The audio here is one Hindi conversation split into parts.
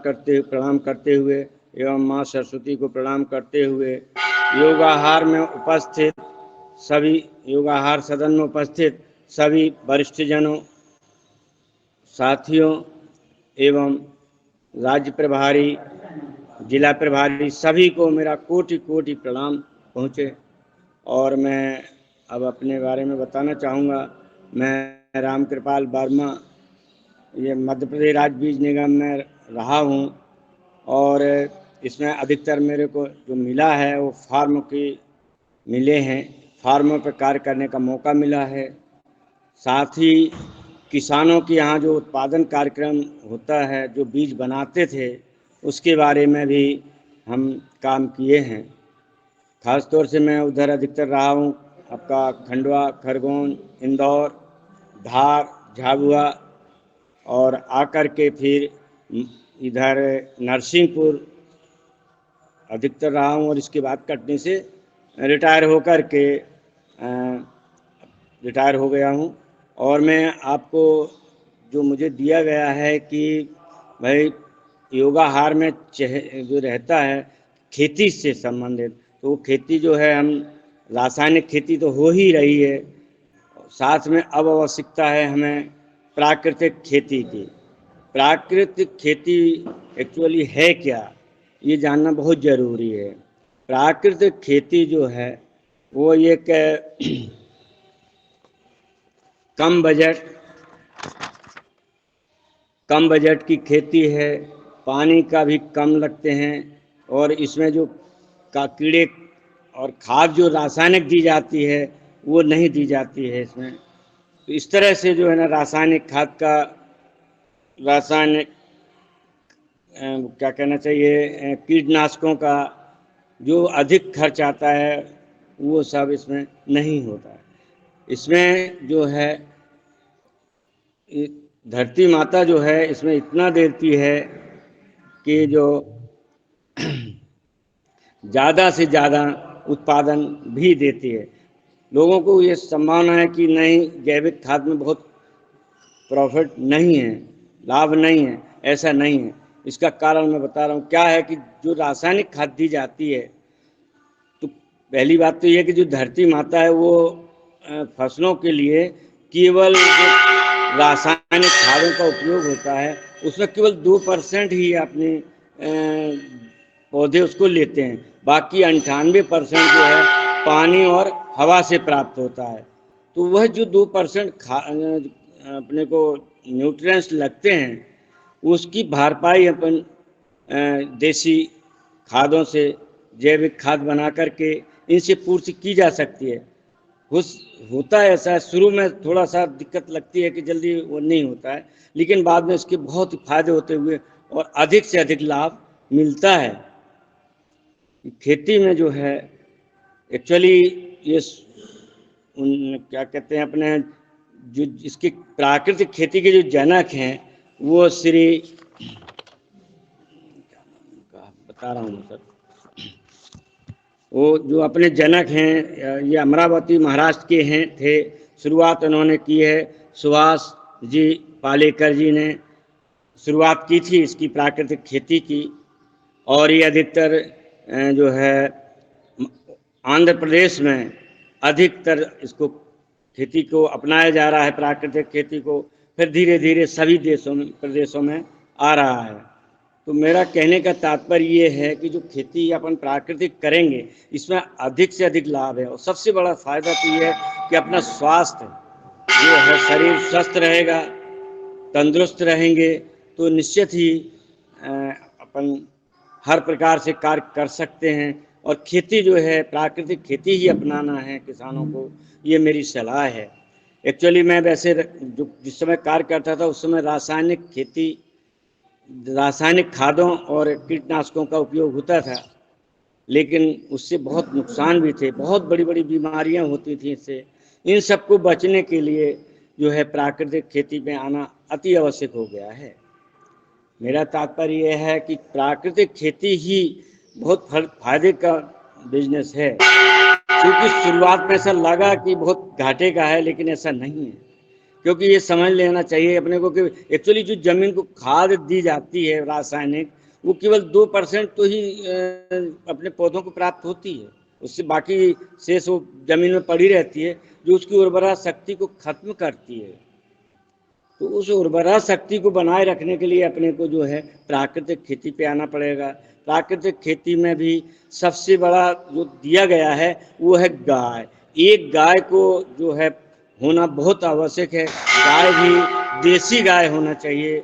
प्रणाम करते हुए एवं माँ सरस्वती को प्रणाम करते हुए योगाहार में उपस्थित सभी योगाहार सदन में उपस्थित सभी वरिष्ठजनों, साथियों एवं राज्य प्रभारी, जिला प्रभारी सभी को मेरा कोटि कोटि प्रणाम पहुँचे। और मैं अब अपने बारे में बताना चाहूँगा। मैं रामकृपाल वर्मा, ये मध्य प्रदेश राज्य बीज निगम में रहा हूँ और इसमें अधिकतर मेरे को जो मिला है वो फार्म की मिले हैं, फार्मों पर कार्य करने का मौका मिला है। साथ ही किसानों के यहाँ जो उत्पादन कार्यक्रम होता है, जो बीज बनाते थे, उसके बारे में भी हम काम किए हैं। खास तौर से मैं उधर अधिकतर रहा हूँ, आपका खंडवा, खरगोन, इंदौर, धार, झाबुआ और आकर के फिर इधर नरसिंहपुर अधिकतर रहा हूँ। और इसके बाद कटनी से रिटायर होकर के रिटायर हो गया हूँ। और मैं आपको जो मुझे दिया गया है कि भाई योगाहार में जो रहता है खेती से संबंधित, तो वो खेती जो है हम रासायनिक खेती तो हो ही रही है, साथ में अब आवश्यकता है हमें प्राकृतिक खेती की। प्राकृतिक खेती एक्चुअली है क्या, ये जानना बहुत ज़रूरी है। प्राकृतिक खेती जो है वो एक कम बजट की खेती है, पानी का भी कम लगते हैं और इसमें जो कीड़े और खाद जो रासायनिक दी जाती है वो नहीं दी जाती है इसमें। तो इस तरह से जो है ना रासायनिक खाद का, रासायनिक क्या कहना चाहिए, कीटनाशकों का जो अधिक खर्च आता है वो सब इसमें नहीं होता है। इसमें जो है धरती माता जो है इसमें इतना देती है कि जो ज़्यादा से ज़्यादा उत्पादन भी देती है। लोगों को ये संभावना है कि नहीं, जैविक खाद में बहुत प्रॉफिट नहीं है, लाभ नहीं है, ऐसा नहीं है। इसका कारण मैं बता रहा हूँ क्या है कि जो रासायनिक खाद दी जाती है, तो पहली बात तो ये कि जो धरती माता है वो फसलों के लिए केवल जो रासायनिक खादों का उपयोग होता है उसमें केवल 2% ही अपने पौधे उसको लेते हैं, बाकी 98% जो है पानी और हवा से प्राप्त होता है। तो वह जो 2% अपने को न्यूट्रिएंट्स लगते हैं उसकी भरपाई अपन देसी खादों से, जैविक खाद बना करके इनसे पूर्ति की जा सकती है। होता है ऐसा, शुरू में थोड़ा सा दिक्कत लगती है कि जल्दी वो नहीं होता है, लेकिन बाद में इसके बहुत फायदे होते हुए और अधिक से अधिक लाभ मिलता है। खेती में जो है एक्चुअली ये क्या कहते हैं, अपने जो इसकी प्राकृतिक खेती के जो जनक हैं वो श्री बता रहा हूँ सर, वो जो अपने जनक हैं ये अमरावती महाराष्ट्र के हैं थे। शुरुआत उन्होंने की है, सुभाष जी पालेकर जी ने शुरुआत की थी इसकी प्राकृतिक खेती की। और ये अधिकतर जो है आंध्र प्रदेश में अधिकतर इसको खेती को अपनाया जा रहा है, प्राकृतिक खेती को। फिर धीरे धीरे सभी प्रदेशों में आ रहा है। तो मेरा कहने का तात्पर्य ये है कि जो खेती अपन प्राकृतिक करेंगे इसमें अधिक से अधिक लाभ है। और सबसे बड़ा फायदा तो ये है कि अपना स्वास्थ्य जो है, शरीर स्वस्थ रहेगा, तंदुरुस्त रहेंगे तो निश्चित ही अपन हर प्रकार से कार्य कर सकते हैं। और खेती जो है प्राकृतिक खेती ही अपनाना है किसानों को, ये मेरी सलाह है। एक्चुअली मैं वैसे जो जिस समय कार्य करता था उस समय रासायनिक खादों और कीटनाशकों का उपयोग होता था, लेकिन उससे बहुत नुकसान भी थे, बहुत बड़ी बड़ी बीमारियां होती थी इससे। इन सबको बचने के लिए जो है प्राकृतिक खेती में आना अति आवश्यक हो गया है। मेरा तात्पर्य यह है कि प्राकृतिक खेती ही बहुत फायदे का बिजनेस है। क्योंकि शुरुआत में ऐसा लगा कि बहुत घाटे का है, लेकिन ऐसा नहीं है, क्योंकि ये समझ लेना चाहिए अपने को कि एक्चुअली जो जमीन को खाद दी जाती है रासायनिक, वो केवल 2% तो ही अपने पौधों को प्राप्त होती है, उससे बाकी शेष वो जमीन में पड़ी रहती है, जो उसकी उर्वरा शक्ति को खत्म करती है। तो उस उर्वरा शक्ति को बनाए रखने के लिए अपने को जो है प्राकृतिक खेती पे आना पड़ेगा। प्राकृतिक खेती में भी सबसे बड़ा जो दिया गया है वो है गाय। एक गाय को जो है होना बहुत आवश्यक है। गाय भी देसी गाय होना चाहिए।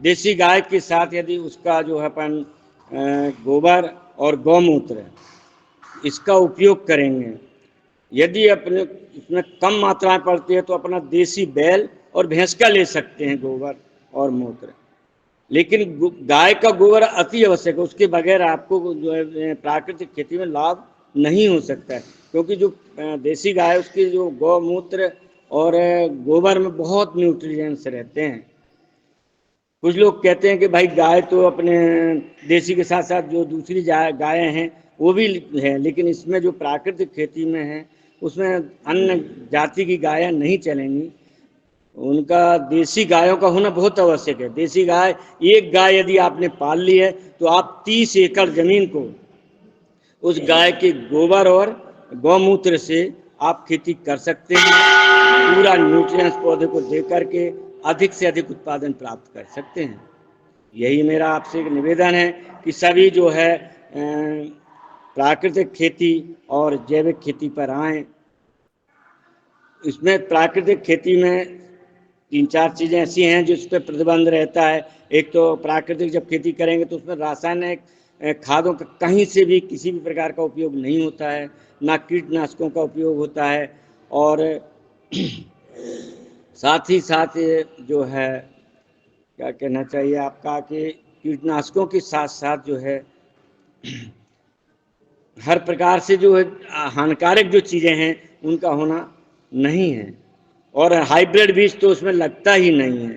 देसी गाय के साथ यदि उसका जो है अपन गोबर और गौमूत्र इसका उपयोग करेंगे, यदि अपने इसमें कम मात्रा पड़ती है तो अपना देसी बैल और भैंस का ले सकते हैं गोबर और मूत्र। लेकिन गाय का गोबर अति आवश्यक है, उसके बगैर आपको जो है प्राकृतिक खेती में लाभ नहीं हो सकता है, क्योंकि जो देसी गाय उसके जो गौमूत्र और गोबर में बहुत न्यूट्रिएंट्स रहते हैं। कुछ लोग कहते हैं कि भाई गाय तो अपने देसी के साथ साथ जो दूसरी गायें हैं वो भी है, लेकिन इसमें जो प्राकृतिक खेती में है उसमें अन्य जाति की गायें नहीं चलेंगी, उनका देसी गायों का होना बहुत आवश्यक है। देसी गाय, एक गाय यदि आपने पाल ली है तो आप 30 एकड़ जमीन को उस गाय के गोबर और गौमूत्र से आप खेती कर सकते हैं। पूरा न्यूट्रिएंट्स पौधे को दे करके अधिक से अधिक उत्पादन प्राप्त कर सकते हैं। यही मेरा आपसे एक निवेदन है कि सभी जो है प्राकृतिक खेती और जैविक खेती पर आएं। इसमें प्राकृतिक खेती में 3-4 चीज़ें ऐसी हैं जिस पर प्रतिबंध रहता है। एक तो प्राकृतिक जब खेती करेंगे तो उसमें रासायनिक खादों का कहीं से भी किसी भी प्रकार का उपयोग नहीं होता है, ना कीटनाशकों का उपयोग होता है, और साथ ही साथ जो है क्या कहना चाहिए आपका कि कीटनाशकों के साथ साथ जो है हर प्रकार से जो है हानिकारक जो चीज़ें हैं उनका होना नहीं है, और हाइब्रिड बीज तो उसमें लगता ही नहीं है।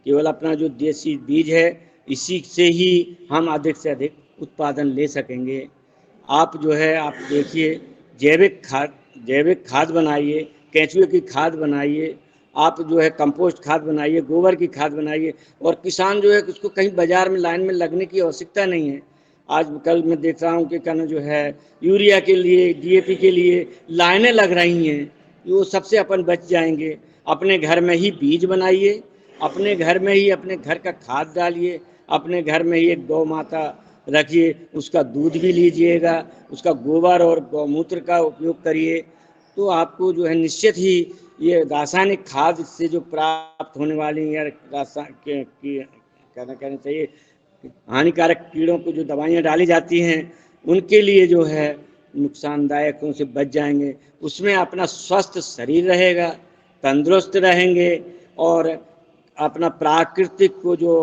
केवल अपना जो देसी बीज है इसी से ही हम अधिक से अधिक उत्पादन ले सकेंगे। आप जो है आप देखिए जैविक खाद बनाइए, केंचुए की खाद बनाइए, आप जो है कंपोस्ट खाद बनाइए, गोबर की खाद बनाइए, और किसान जो है उसको कहीं बाजार में लाइन में लगने की आवश्यकता नहीं है। आजकल मैं देख रहा हूँ कि कहना जो है यूरिया के लिए, डीएपी के लिए लाइनें लग रही हैं, वो सबसे अपन बच जाएंगे। अपने घर में ही बीज बनाइए, अपने घर में ही अपने घर का खाद डालिए, अपने घर में ही एक गौ माता रखिए, उसका दूध भी लीजिएगा, उसका गोबर और गौमूत्र का उपयोग करिए, तो आपको जो है निश्चित ही ये रासायनिक खाद से जो प्राप्त होने वाली या कहना चाहिए हानिकारक कीड़ों को जो दवाइयाँ डाली जाती हैं उनके लिए जो है नुकसानदायक उनसे बच जाएंगे। उसमें अपना स्वस्थ शरीर रहेगा, तंदुरुस्त रहेंगे, और अपना प्राकृतिक को जो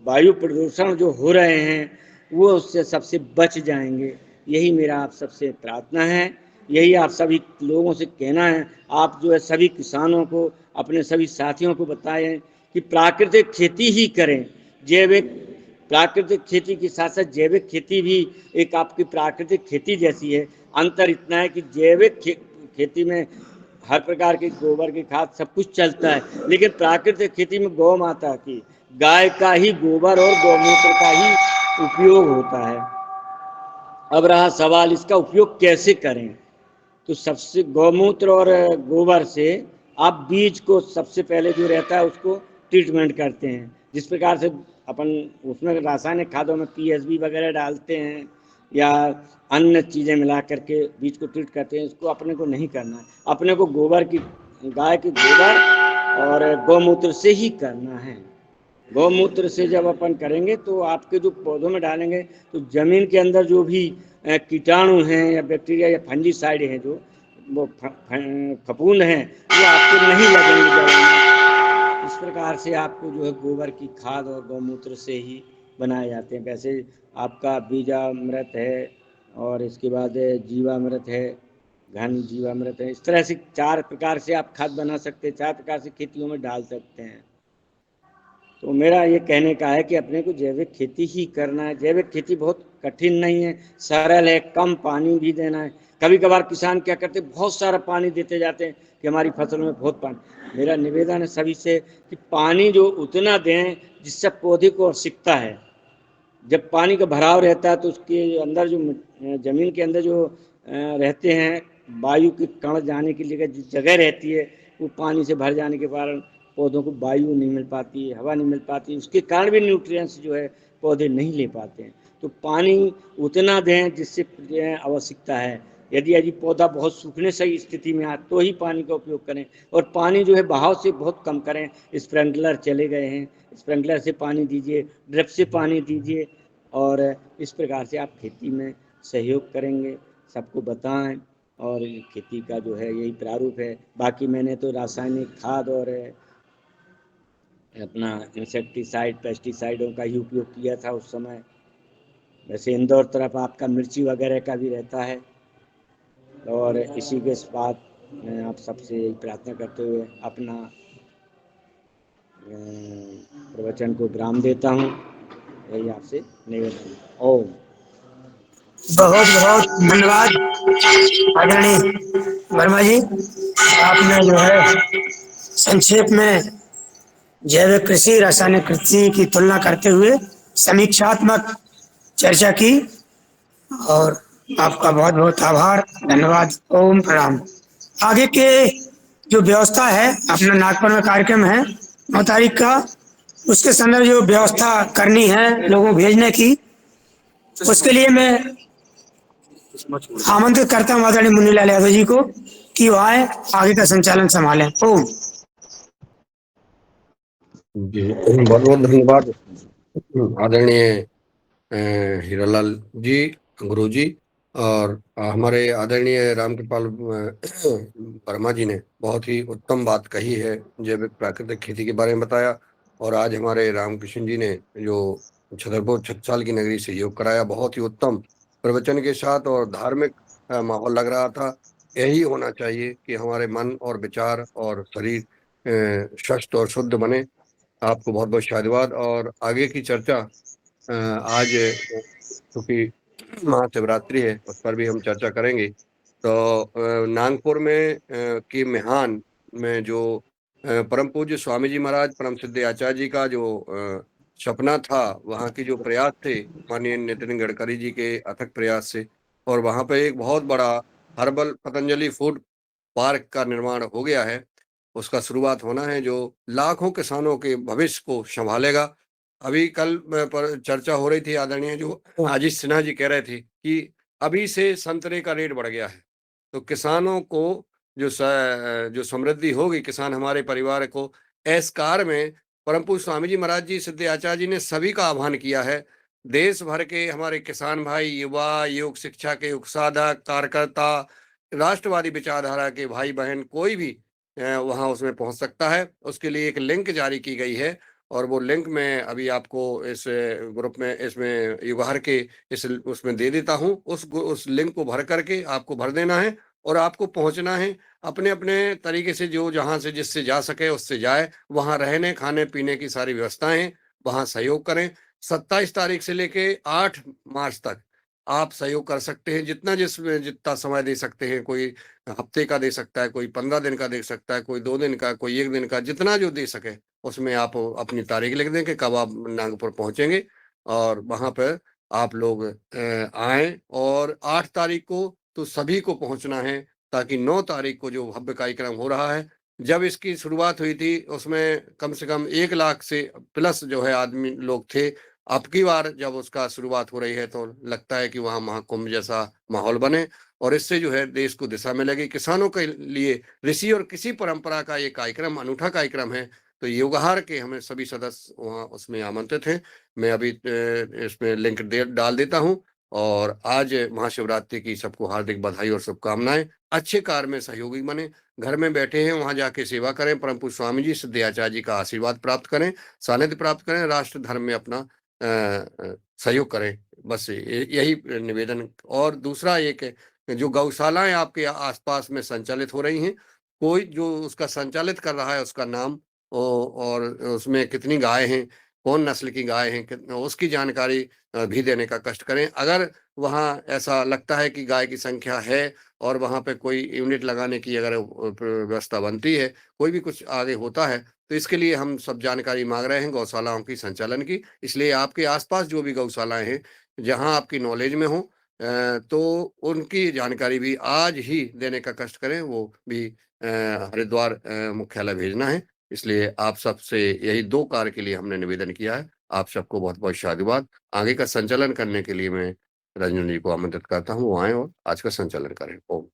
वायु प्रदूषण जो हो रहे हैं वो उससे सबसे बच जाएंगे। यही मेरा आप सबसे प्रार्थना है, यही आप सभी लोगों से कहना है। आप जो है सभी किसानों को, अपने सभी साथियों को बताएं कि प्राकृतिक खेती ही करें। प्राकृतिक खेती के साथ साथ जैविक खेती भी एक आपकी प्राकृतिक खेती जैसी है। अंतर इतना है कि जैविक खेती में हर प्रकार के गोबर की खाद सब कुछ चलता है, लेकिन प्राकृतिक खेती में गौ माता की, गाय का ही गोबर और गौमूत्र का ही उपयोग होता है। अब रहा सवाल इसका उपयोग कैसे करें, तो सबसे गौमूत्र और गोबर से आप बीज को सबसे पहले जो रहता है उसको ट्रीटमेंट करते हैं। जिस प्रकार से अपन उसमें रासायनिक खादों में पीएसबी वगैरह डालते हैं या अन्य चीज़ें मिला करके बीज को ट्रीट करते हैं, इसको अपने को नहीं करना है। अपने को गाय के गोबर और गौमूत्र से ही करना है। गौमूत्र से जब अपन करेंगे तो आपके जो पौधों में डालेंगे तो जमीन के अंदर जो भी कीटाणु हैं या बैक्टीरिया या फंजीसाइड हैं, जो वो फफूंद हैं, वो आपको नहीं लगेंगे जड़ में। इस प्रकार से आपको जो है गोबर की खाद और गौमूत्र से ही बनाए जाते हैं। वैसे आपका बीजामृत है और इसके बाद जीवामृत है, घन जीवामृत है, इस तरह से 4 प्रकार से आप खाद बना सकते हैं, 4 प्रकार से खेतियों में डाल सकते हैं। तो मेरा ये कहने का है कि अपने को जैविक खेती ही करना है। जैविक खेती बहुत कठिन नहीं है, सरल है, कम पानी भी देना है। कभी कभार किसान क्या करते हैं, बहुत सारा पानी देते जाते हैं कि हमारी फसलों में बहुत पानी। मेरा निवेदन है सभी से कि पानी जो उतना दें जिससे पौधे को आवश्यकता है। जब पानी का भराव रहता है तो उसके अंदर जो जमीन के अंदर जो रहते हैं, वायु के कण जाने के लिए जो जगह रहती है, वो पानी से भर जाने के कारण पौधों को वायु नहीं मिल पाती, हवा नहीं मिल पाती, उसके कारण भी न्यूट्रिएंट्स जो है पौधे नहीं ले पाते हैं। तो पानी उतना दें जिससे आवश्यकता है। यदि पौधा बहुत सूखने से स्थिति में आ तो ही पानी का उपयोग करें, और पानी जो है बहाव से बहुत कम करें। स्प्रिंकलर चले गए हैं, स्प्रिंकलर से पानी दीजिए, ड्रिप से पानी दीजिए, और इस प्रकार से आप खेती में सहयोग करेंगे। सबको बताएं, और खेती का जो है यही प्रारूप है। बाकी मैंने तो रासायनिक खाद और अपना इंसेक्टिसाइड पेस्टिसाइडों का ही उपयोग किया था उस समय। वैसे इंदौर तरफ आपका मिर्ची वगैरह का भी रहता है। और इसी के बाद मैं आप सबसे यही प्रार्थना करते हुए अपना प्रवचन को विराम देता हूँ। यही आपसे निवेदन। ओम। बहुत बहुत धन्यवाद आदरणीय वर्मा जी। आपने जो है संक्षेप में जैविक कृषि रासायनिक कृषि की तुलना करते हुए समीक्षात्मक चर्चा की, और आपका बहुत बहुत आभार, धन्यवाद। ओम प्रणाम। आगे के जो व्यवस्था है, अपना नागपुर में कार्यक्रम है 9 तारीख का, उसके संदर्भ जो व्यवस्था करनी है लोगों को भेजने की, उसके लिए मैं आमंत्रित करता हूँ आदरणीय मुन्नीलाल यादव जी को कि वो आए, आगे का संचालन संभालें। ओम। जी बहुत बहुत धन्यवाद आदरणीय हीरालाल जी, गुरु जी, और हमारे आदरणीय रामकृपाल वर्मा जी ने बहुत ही उत्तम बात कही है, जैविक प्राकृतिक खेती के बारे में बताया। और आज हमारे रामकृष्ण जी ने जो छतरपुर छत्रसाल की नगरी से योग कराया, बहुत ही उत्तम प्रवचन के साथ और धार्मिक माहौल लग रहा था। यही होना चाहिए कि हमारे मन और विचार और शरीर स्वस्थ और शुद्ध बने। आपको बहुत बहुत शादिवाद। और आगे की चर्चा आज क्योंकि महाशिवरात्रि है, उस पर भी हम चर्चा करेंगे। तो नागपुर में की मिहान में जो परम पूज्य स्वामी जी महाराज परम सिद्ध आचार्य जी का जो सपना था, वहाँ की जो प्रयास थे माननीय नितिन गडकरी जी के अथक प्रयास से, और वहाँ पे एक बहुत बड़ा हर्बल पतंजलि फूड पार्क का निर्माण हो गया है। उसका शुरुआत होना है, जो लाखों किसानों के भविष्य को संभालेगा। अभी कल पर चर्चा हो रही थी, आदरणीय जो आशीष सिन्हा जी कह रहे थे कि अभी से संतरे का रेट बढ़ गया है, तो किसानों को जो समृद्धि होगी, किसान हमारे परिवार को इस कार्य में परम पूज्य स्वामी जी महाराज जी सिद्ध आचार्य जी ने सभी का आह्वान किया है। देश भर के हमारे किसान भाई, युवा, योग शिक्षा के योग साधक, कार्यकर्ता, राष्ट्रवादी विचारधारा के भाई बहन, कोई भी वहां उसमें पहुंच सकता है। उसके लिए एक लिंक जारी की गई है, और वो लिंक मैं अभी आपको इस ग्रुप में, इसमें युगहर के इस उसमें दे देता हूं। उस लिंक को भर करके आपको भर देना है, और आपको पहुंचना है अपने अपने तरीके से, जो जहां से जिससे जा सके उससे जाए। वहां रहने खाने पीने की सारी व्यवस्थाएं, वहां सहयोग करें। 27 तारीख से लेके 8 मार्च तक आप सहयोग कर सकते हैं, जितना समय दे सकते हैं। कोई हफ्ते का दे सकता है, कोई 15 दिन का दे सकता है, कोई 2 दिन का, कोई 1 दिन का, जितना जो दे सके उसमें आप अपनी तारीख लिख दें कि कब आप नागपुर पहुंचेंगे। और वहां पर आप लोग आए, और 8 तारीख को तो सभी को पहुंचना है, ताकि 9 तारीख को जो भव्य कार्यक्रम हो रहा है, जब इसकी शुरुआत हुई थी उसमें कम से कम 1 लाख से प्लस जो है आदमी लोग थे। अब की बार जब उसका शुरुआत हो रही है तो लगता है कि वहाँ महाकुंभ जैसा माहौल बने, और इससे जो है देश को दिशा मिलेगी। किसानों के लिए ऋषि और किसी परंपरा का ये कार्यक्रम अनूठा कार्यक्रम है। तो योगहार के हमें सभी सदस्य वहाँ उसमें आमंत्रित हैं। मैं अभी इसमें लिंक डाल देता हूँ। और आज महाशिवरात्रि की सबको हार्दिक बधाई और शुभकामनाएं। अच्छे कार्य में सहयोगी बने, घर में बैठे हैं वहां जाके सेवा करें, परम पूज्य स्वामी जी सिद्ध आचार्य जी का आशीर्वाद प्राप्त करें, सानिध्य प्राप्त करें, राष्ट्र धर्म में अपना सहयोग करें। बस यही निवेदन। और दूसरा एक, जो गौशालाएं आपके आसपास में संचालित हो रही हैं, कोई जो उसका संचालित कर रहा है उसका नाम और उसमें कितनी गाय हैं, कौन नस्ल की गाय हैं, उसकी जानकारी भी देने का कष्ट करें। अगर वहाँ ऐसा लगता है कि गाय की संख्या है और वहाँ पे कोई यूनिट लगाने की अगर व्यवस्था बनती है, कोई भी कुछ आगे होता है, तो इसके लिए हम सब जानकारी माँग रहे हैं गौशालाओं की संचालन की। इसलिए आपके आस-पास जो भी गौशालाएँ हैं, जहाँ आपकी नॉलेज में हो तो उनकी जानकारी भी आज ही देने का कष्ट करें, वो भी हरिद्वार मुख्यालय भेजना है। इसलिए आप सबसे यही 2 कार्य के लिए हमने निवेदन किया है। आप सबको बहुत-बहुत साधुवाद। आगे का संचालन करने के लिए मैं रंजन जी को आमंत्रित करता हूँ, वो आएँ और आज का संचालन करें। ओम।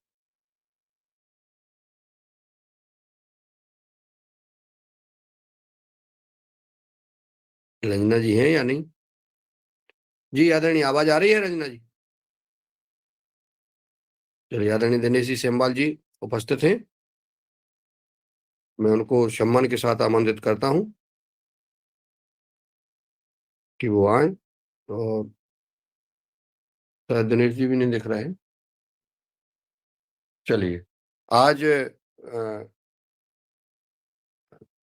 रंजना जी हैं या नहीं? जी, आदरणीय आवाज़ आ रही है रंजना जी? चलिए, आदरणीय दिनेश जी सेमवाल जी उपस्थित हैं। मैं उनको सम्मान के साथ आमंत्रित करता हूँ कि वो आएँ और शायद दिनेश जी भी नहीं दिख रहे हैं। चलिए, आज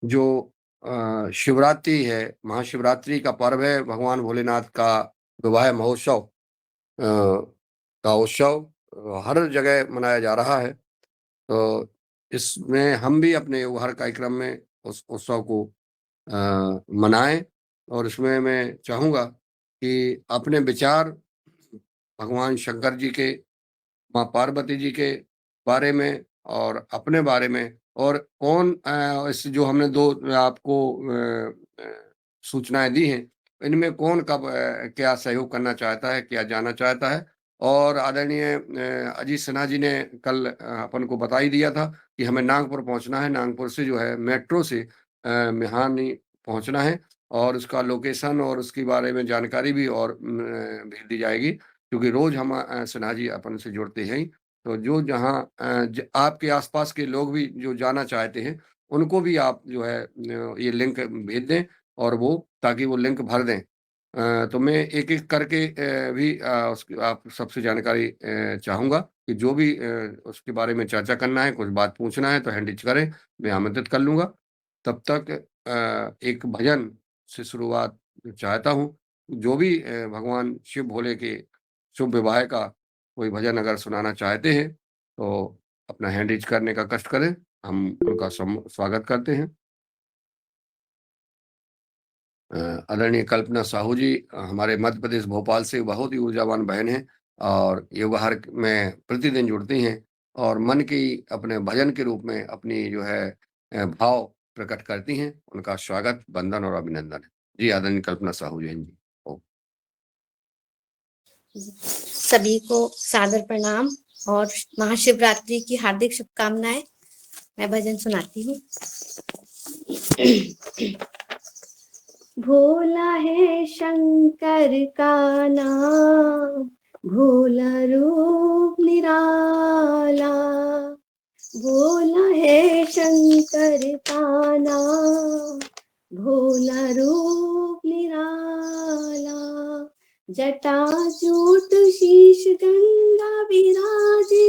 जो शिवरात्रि है, महाशिवरात्रि का पर्व है, भगवान भोलेनाथ का विवाह महोत्सव का उत्सव हर जगह मनाया जा रहा है। तो इसमें हम भी अपने हर कार्यक्रम में उस उत्सव को मनाएँ और इसमें मैं चाहूँगा कि अपने विचार भगवान शंकर जी के, माँ पार्वती जी के बारे में और अपने बारे में और कौन इस जो हमने 2 आपको सूचनाएँ दी हैं, इनमें कौन कब क्या सहयोग करना चाहता है, क्या जानना चाहता है। और आदरणीय अजीत सिन्हा जी ने कल अपन को बता ही दिया था कि हमें नागपुर पहुँचना है, नागपुर से जो है मेट्रो से मिहानी पहुँचना है और उसका लोकेशन और उसके बारे में जानकारी भी और भेज दी जाएगी। क्योंकि रोज़ हम सिन्हा जी अपन से जुड़ते हैं ही, तो जो जहाँ आपके आस-पास के लोग भी जो जाना चाहते हैं, उनको भी आप जो है ये लिंक भेज दें और वो ताकि वो लिंक भर दें। तो मैं एक-एक करके भी उसकी आप सबसे जानकारी चाहूँगा कि जो भी उसके बारे में चर्चा करना है, कुछ बात पूछना है तो हैंड इच करें, मैं आमंत्रित कर लूँगा। तब तक एक भजन से शुरुआत चाहता हूँ। जो भी भगवान शिव भोले के शुभ विवाह का कोई भजन अगर सुनाना चाहते हैं, तो अपना हैंड रेज़ करने का कष्ट करें, हम उनका स्वागत करते हैं। आदरणीय कल्पना साहू जी हमारे मध्य प्रदेश भोपाल से बहुत ही ऊर्जावान बहन हैं और ये बाहर में प्रतिदिन जुड़ती हैं और मन की अपने भजन के रूप में अपनी जो है भाव प्रकट करती हैं। उनका स्वागत, वंदन और अभिनंदन है। जी, आदरणीय कल्पना साहू जैन जी। ओम। सभी को सादर प्रणाम और महाशिवरात्रि की हार्दिक शुभकामनाएं। मैं भजन सुनाती हूँ। भोला है शंकर का नाम, भोला रूप निराला। भोला है शंकर का नाम, भोला रूप निराला। जटाजूट शीश गंगा विराजे,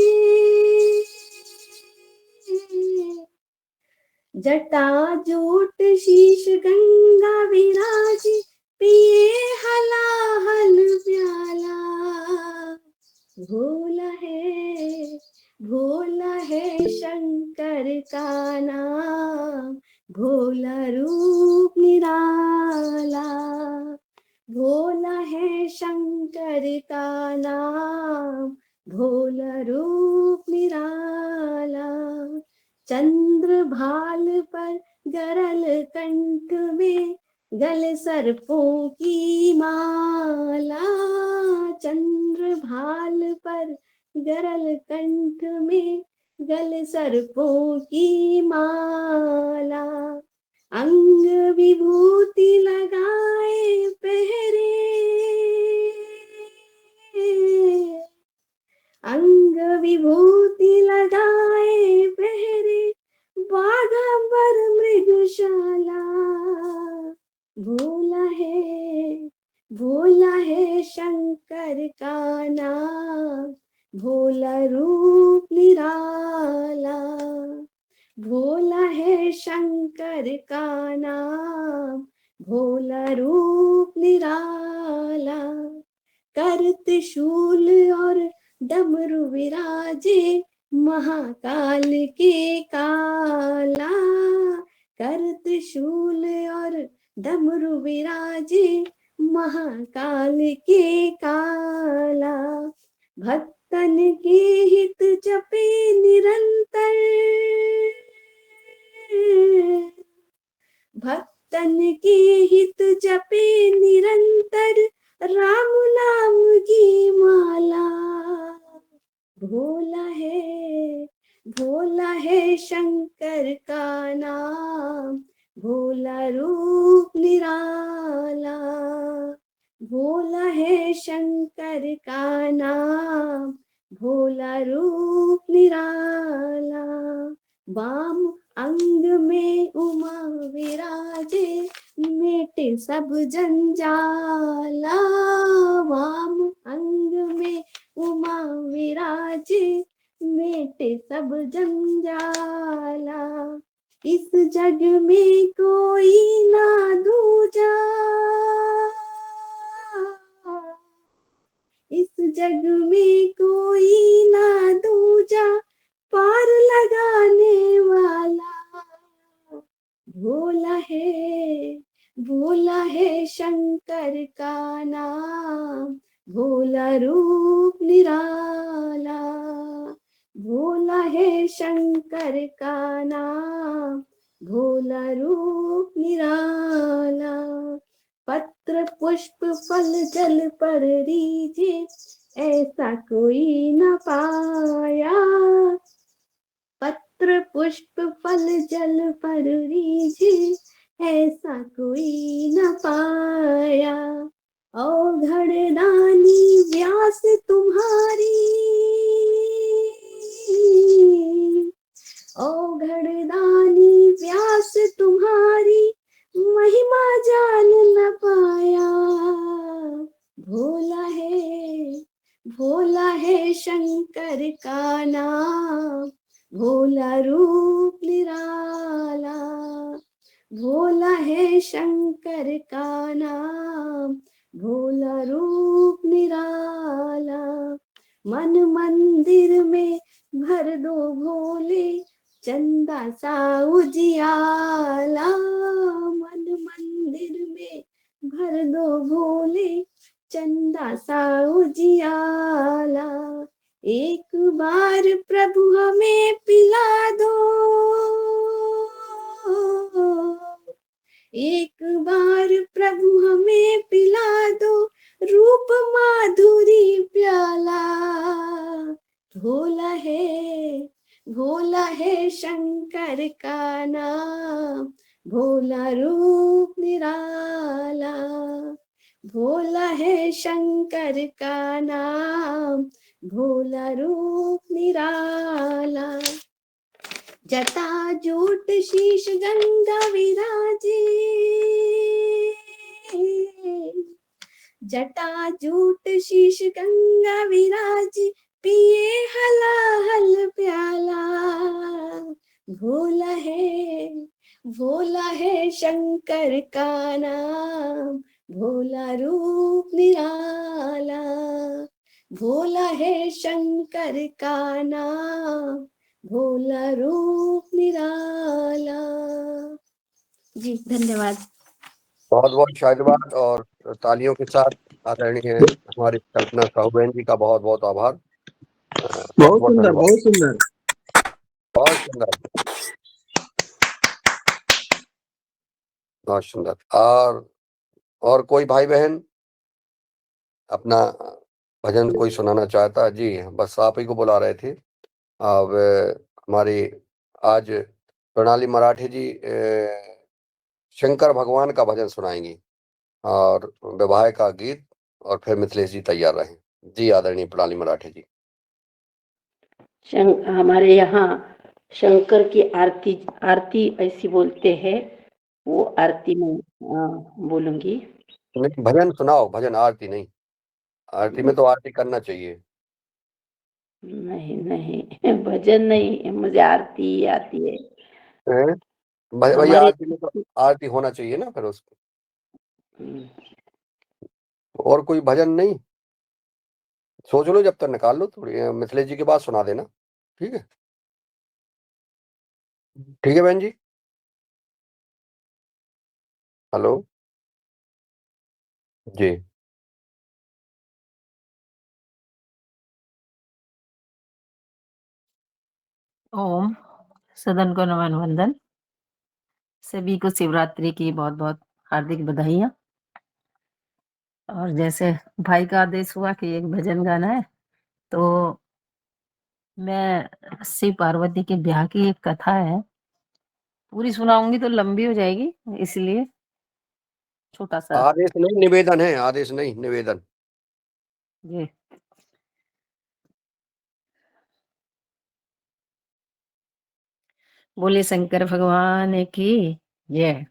जटाजूट शीश गंगा विराजे। पिए हलाहल प्याला। भोला है शंकर का नाम, भोला रूप निराला। भोला है शंकर का नाम, भोला रूप निराला। चंद्र भाल पर गरल कंठ में, गल सर्पों की माला। चंद्र भाल पर गरल कंठ में, गल सर्पों की माला। अंग विभूति लगाए पहरे, अंग विभूति लगाए पहरे। बाघंबर मृगशाला। भोला है शंकर का नाम, भोला रूप निराला। भोला है शंकर का नाम, भोला रूप निराला, कर त्रिशूल और डमरू विराजे, महाकाल के काला, कर त्रिशूल और डमरू विराजे, महाकाल के काला, भक्तन के हित जपे निरंतर, भक्तन के हित जपे निरंतर, राम नाम की माला, भोला है शंकर का नाम, भोला रूप निराला, भोला है शंकर का नाम, भोला रूप निराला, वाम अंग में उमा विराजे, मेटे सब जंजाला, वाम अंग में उमा विराजे, मेटे सब जंजाला, इस जग में कोई ना दूजा, इस जग में कोई ना दूजा, पार लगाने वाला, भोला है शंकर का नाम, भोला रूप निराला, भोला है शंकर का नाम, भोला रूप निराला, पत्र पुष्प फल जल पर रीजे, ऐसा कोई न पाया, पत्र पुष्प फल जल पर रीजे, ऐसा कोई न पाया, औघड़ दानी व्यास तुम्हारी, औघड़ दानी व्यास तुम्हारी, महिमा जान न पाया, भोला है शंकर का नाम, भोला रूप निराला, भोला है शंकर का नाम, भोला रूप निराला, मन मंदिर में भर दो भोले, चंदा सा उजियाला, मन मंदिर में भर दो भोले, चंदा सा उजियाला, एक बार प्रभु हमें पिला दो, एक बार प्रभु हमें पिला दो, रूप माधुरी प्याला, भोला है शंकर का नाम, भोला रूप निराला, भोला है शंकर का नाम, भोला रूप निराला, जटा जूट शीश गंगा विराजे, जटा जूट शीश गंगा विराजे, पिए हलाहल प्याला, भोला है शंकर का नाम, भोला रूप निराला, भोला है शंकर का नाम, भोला रूप निराला। जी धन्यवाद। बहुत बहुत शायदबाद और तालियों के साथ आदरणीय हमारी कल्पना साहू बहन जी का बहुत बहुत आभार। बहुत सुंदर, बहुत सुंदर, बहुत सुंदर, बहुत सुंदर। और कोई भाई बहन अपना भजन कोई सुनाना चाहता है? जी बस आप ही को बुला रहे थे। अब हमारी आज प्रणाली मराठी जी शंकर भगवान का भजन सुनाएंगी और विवाह का गीत, और फिर मिथिलेश जी तैयार रहें। जी आदरणीय प्रणाली मराठी जी। हमारे यहाँ शंकर की आरती ऐसी बोलते हैं, वो आरती में बोलूंगी। नहीं, भजन सुनाओ, भजन, आरती नहीं। आरती में तो आरती करना चाहिए। नहीं भजन नहीं, मुझे आरती आती है। हैं? भैया हमारे आरती में तो आरती होना चाहिए ना फिर उसको। हम्म, और कोई भजन नहीं सोच लो, जब तक निकाल लो थोड़ी मिथिलेश जी के बाद सुना देना। ठीक है, ठीक है बहन जी। हेलो जी। ओम। सदन को नमन वंदन। सभी को शिवरात्रि की बहुत बहुत हार्दिक बधाइयाँ। और जैसे भाई का आदेश हुआ कि एक भजन गाना है, तो मैं शिव पार्वती के ब्याह की एक कथा है, पूरी सुनाऊंगी तो लंबी हो जाएगी, इसलिए छोटा सा आदेश नहीं निवेदन है, आदेश नहीं निवेदन। ये। बोले शंकर भगवान की जय।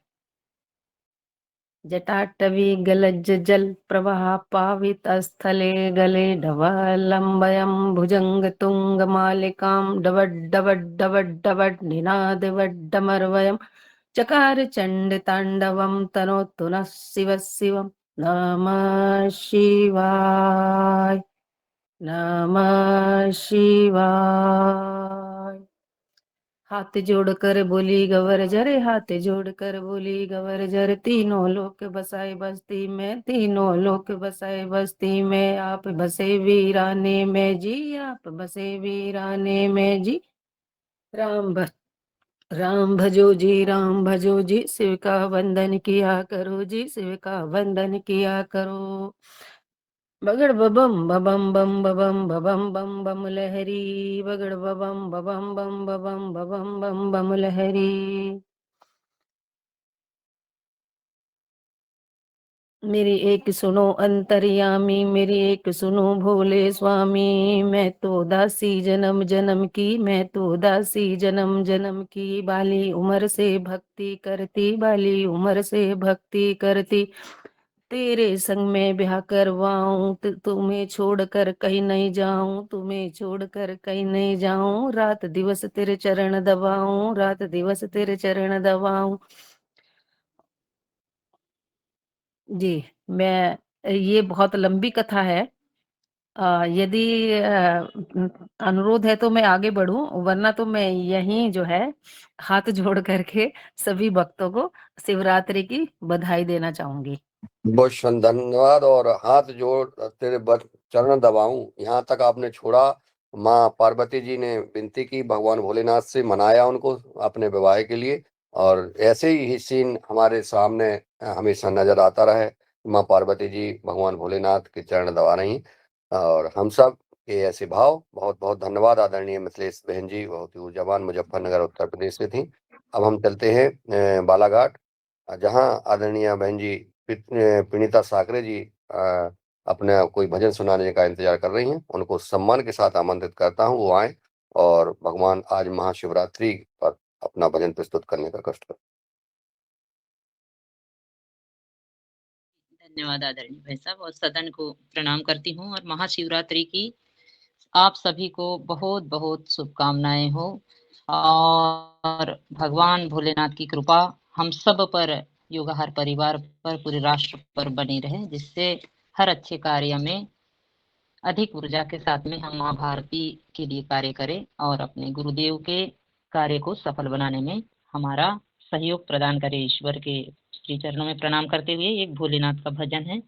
जटाटवी गलज जल प्रवाह पावित स्थले गले ढवलंबयं भुजंग तुंग मालिकां डवड डवड डवड डवड निनाद वड्डमर्वयं चकार चंड तांडवं तनोतु नः शिव शिवं नमः शिवाय नमः शिवाय। हाथ जोड़कर बोली गवर जरे, हाथ जोड़कर बोली गवर जर, तीनों लोक बसाए बस्ती में, तीनों लोक बसाए बस्ती में, आप बसे वीराने में जी, आप बसे वीराने में जी। राम भ राम भजो जी, राम भजो जी, शिव का वंदन किया करो जी, शिव का वंदन किया करो। बगड़ बबम बबम बम बबम बबम बम बम लहरी, बगड़ बबम बबम बम बबम बबम बम बम लहरी। मेरी एक सुनो अंतर्यामी, मेरी एक सुनो भोले स्वामी, मैं तो दासी जन्म जन्म की, मैं तो दासी जन्म जन्म की, बाली उम्र से भक्ति करती, बाली उम्र से भक्ति करती, तेरे संग में ब्याह करवाऊं, तुम्हें छोड़कर कहीं नहीं जाऊं, तुम्हें छोड़कर कहीं नहीं जाऊं, रात दिवस तेरे चरण दबाऊं, रात दिवस तेरे चरण दबाऊं। जी, मैं ये बहुत लंबी कथा है। यदि अनुरोध है तो मैं आगे बढ़ूं, वरना तो मैं यहीं जो है हाथ जोड़ करके सभी भक्तों को शिवरात्रि की बधाई देना चाहूंगी। बहुत धन्यवाद। और हाथ जोड़ तेरे चरण दबाऊं, यहाँ तक आपने छोड़ा। माँ पार्वती जी ने विनती की, भगवान भोलेनाथ से मनाया उनको अपने विवाह के लिए। और ऐसे ही सीन हमारे सामने हमेशा नजर आता रहे। माँ पार्वती जी भगवान भोलेनाथ के चरण दबा रही, और हम सब के ऐसे भाव। बहुत बहुत धन्यवाद आदरणीय मिथिलेश बहन जी, बहुत ही ऊर्जावान, मुजफ्फरनगर उत्तर प्रदेश से थी। अब हम चलते हैं बालाघाट, जहाँ आदरणीय बहन जी पिनीता साकरे जी अपने कोई भजन सुनाने का इंतजार कर रही हैं। उनको सम्मान के साथ आमंत्रित करता हूँ, वो आए और भगवान आज महाशिवरात्रि पर अपना भजन प्रस्तुत करने का कष्ट करें। धन्यवाद आदरणीय भाई साहब, और सदन को प्रणाम करती हूँ। और महाशिवरात्रि की आप सभी को बहुत बहुत शुभकामनाएं हो, और भगवान भोलेनाथ की कृपा हम सब पर, योगाहार परिवार पर, पूरे राष्ट्र पर बनी रहे, जिससे हर अच्छे कार्य में अधिक ऊर्जा के साथ में हम माँ भारती के लिए कार्य करें, और अपने गुरुदेव के कार्य को सफल बनाने में हमारा सहयोग प्रदान करें। ईश्वर के श्री चरणों में प्रणाम करते हुए एक भोलेनाथ का भजन है।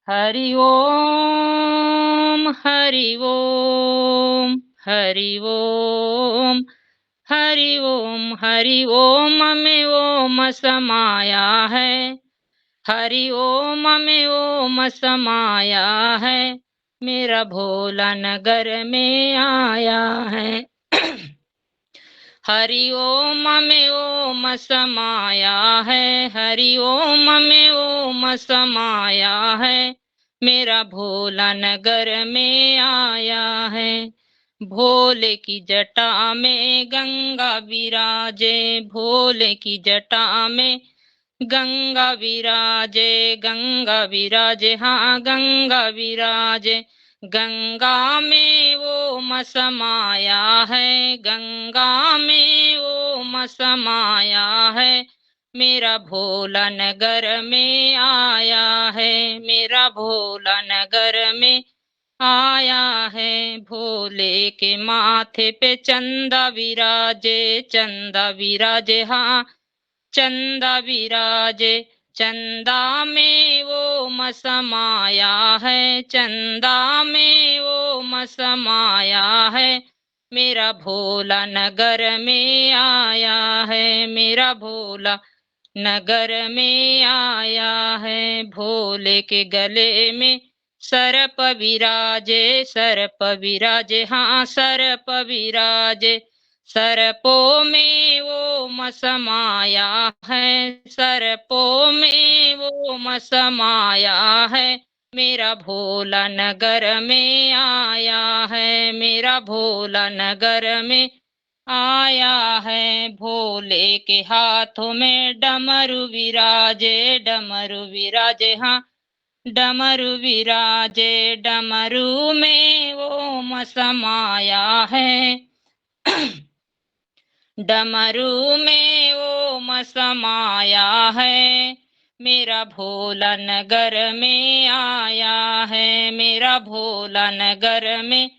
हरि ओम हरि ओम हरि ओम हरि ओम हरि ओम में ओम समाया है, हरि ओम में ओम समाया है, मेरा भोला नगर में आया है। हरि ओम में ओम समाया है, हरि ओम में ओम समाया है, मेरा भोला नगर में आया है। भोले की जटा में गंगा विराजे, भोले की जटा में गंगा विराजे, गंगा विराजे, हाँ गंगा विराजे, गंगा में वो समाया है, गंगा में वो समाया है, मेरा भोला नगर में आया है, मेरा भोला नगर में आया है। भोले के माथे पे चंदा विराजे, चंदा विराजे, हाँ चंदा विराजे, चंदा में वो समाया है, चंदा में वो समाया है, मेरा भोला नगर में आया है, मेरा भोला नगर में आया है। भोले के गले में सर्प विराजे, सर्प विराजे, हाँ सर्प विराजे, सर्पों में वो समाया है, सर्पों में वो समाया है, मेरा भोला नगर में आया है, मेरा भोला नगर में आया है। भोले के हाथों में डमरू विराजे, डमरू विराजे, हाँ डमरू विराजे, डमरू में वो समाया है, डमरू में वो समाया है, मेरा भोला नगर में आया है, मेरा भोला नगर में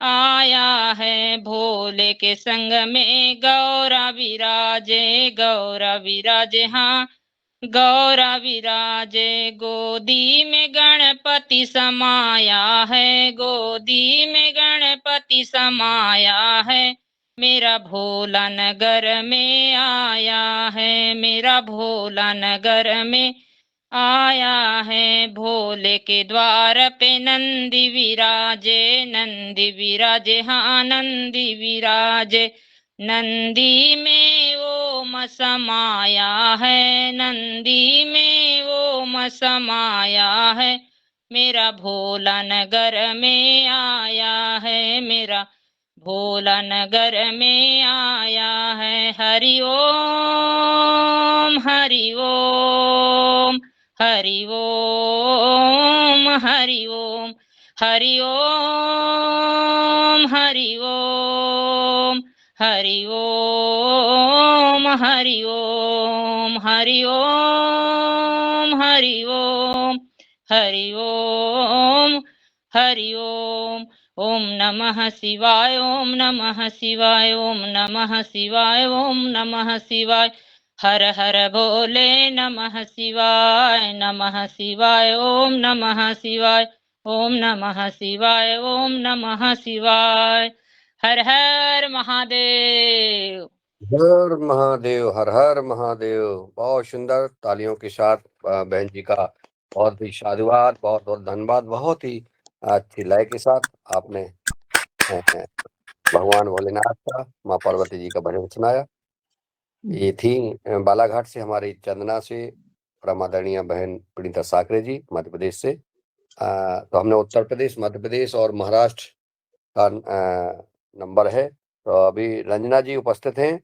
आया है। भोले के संग में गौरा विराजे, गौरा विराजे, हाँ गौरा विराजे, गोदी में गणपति समाया है, गोदी में गणपति समाया है, मेरा भोला नगर में आया है, मेरा भोला नगर में आया है। भोले के द्वार पे नंदी विराजे, नंदी विराजे, हाँ नंदी विराजे, नंदी में वो समाया है, नंदी में वो समाया है, मेरा भोला नगर में आया है, मेरा भोला नगर में आया है। हरि ओम, हरि ओम, हरि ओम, हरि ओम, हरि ओम, हरि ओम, हरि ओम, हरि ओम, हरि ओम, हरि ओम, हरि ओम, हरि ओम। ओम नमः शिवाय, ओम नमः शिवाय, ओम नमः शिवाय, ओम नमः शिवाय, हर हर भोले नमः शिवाय, नमः शिवाय, ओम नमः शिवाय, ओम नमः शिवाय, ओम नमः शिवाय, हर हर महादेव। हर महादेव, हर हर महादेव। बहुत सुंदर, तालियों के साथ बहन जी का बहुत ही साधुवाद, बहुत बहुत धन्यवाद। बहुत ही अच्छी लय के साथ आपने भगवान भोलेनाथ का, माँ पार्वती जी का भजन सुनाया। ये थी बालाघाट से हमारी चंदना से परम आदरणीय बहन प्रणीता साकरे जी, मध्य प्रदेश से। तो हमने उत्तर प्रदेश, मध्य प्रदेश और महाराष्ट्र का नंबर है। तो अभी रंजना जी उपस्थित हैं।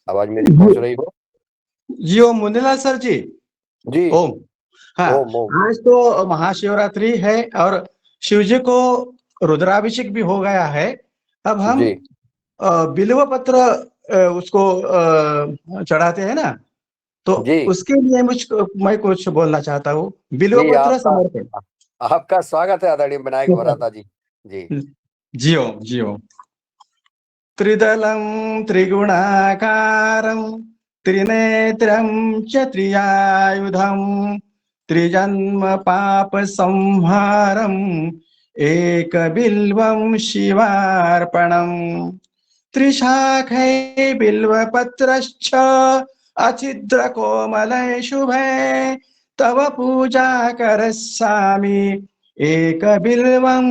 आवाज मेरी पहुंच रही हो? जी ओम, मुंदलाल सर जी। जी ओम। हाँ, ओम ओम। आज तो महाशिवरात्रि है और शिव जी को रुद्राभिषेक भी हो गया है। अब हम जी बिल्व पत्र उसको चढ़ाते हैं ना, तो जी उसके लिए मैं कुछ बोलना चाहता हूँ। बिल्व जी, पत्र समर्पण। आपका स्वागत है आदरणीय विनायक भराता जी। जी जी ओम, जी ओम। त्रिदलं त्रिगुणाकारं त्रिनेत्रं च त्रियायुधं त्रिजन्म पापसंहारम् एकबिल्वं शिवार्पणम् त्रिशाखै बिल्वपत्रश्च अचिद्रकोमलै शुभे तव पूजा करस्यामि एकबिल्वं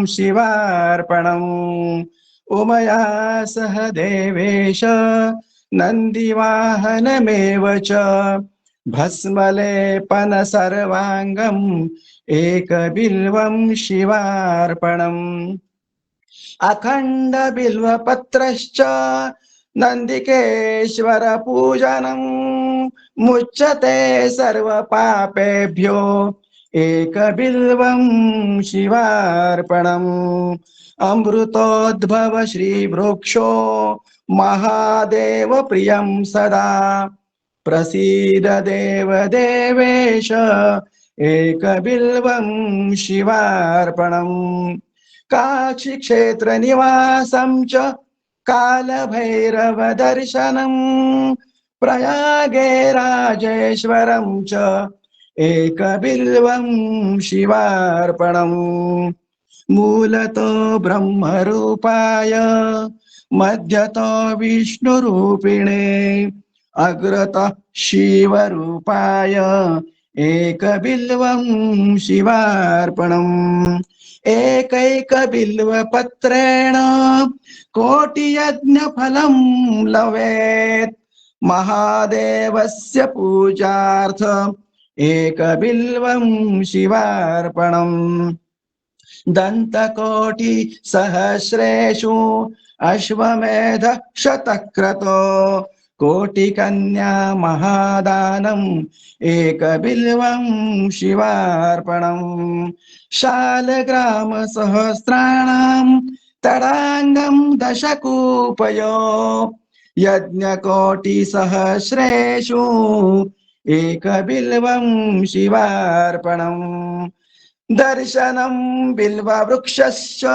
शिवार्पणम् उमया सह देवेश नन्दिवाहनमेव च भस्मलेपन सर्वाङ्गम् एकबिल्वं शिवार्पणम् अखण्ड बिल्वपत्रश्च नन्दिकेश्वर पूजनम् मुच्यते सर्वपापेभ्यो एकबिल्वं शिवार्पणम् अमृतोद्भव श्रीवृक्षो महादेव प्रियं सदा प्रसीद देव देवेश एकबिल्वं शिवार्पणम् काशीक्षेत्रनिवासं च कालभैरवदर्शनम् प्रयागे राजेश्वरं च एकबिल्वं शिवार्पणम् मूलतो ब्रह्मरूपाय मध्यतो विष्णुरूपिणे अग्रतः शिवरूपाय एकबिल्वं शिवार्पणम् एकैकबिल्वपत्रेण कोटियज्ञफलं लवेत् महादेवस्य पूजार्थ एकबिल्वं शिवार्पणम् दन्तकोटिसहस्रेषु अश्वमेध शतक्रतो कोटिकन्या महादानम् एकबिल्वं शिवार्पणम् शालग्रामसहस्राणां तडाङ्गं दशकूपयो यज्ञकोटिसहस्रेषु एकबिल्वं शिवार्पणम् दर्शनं बिल्ववृक्षस्य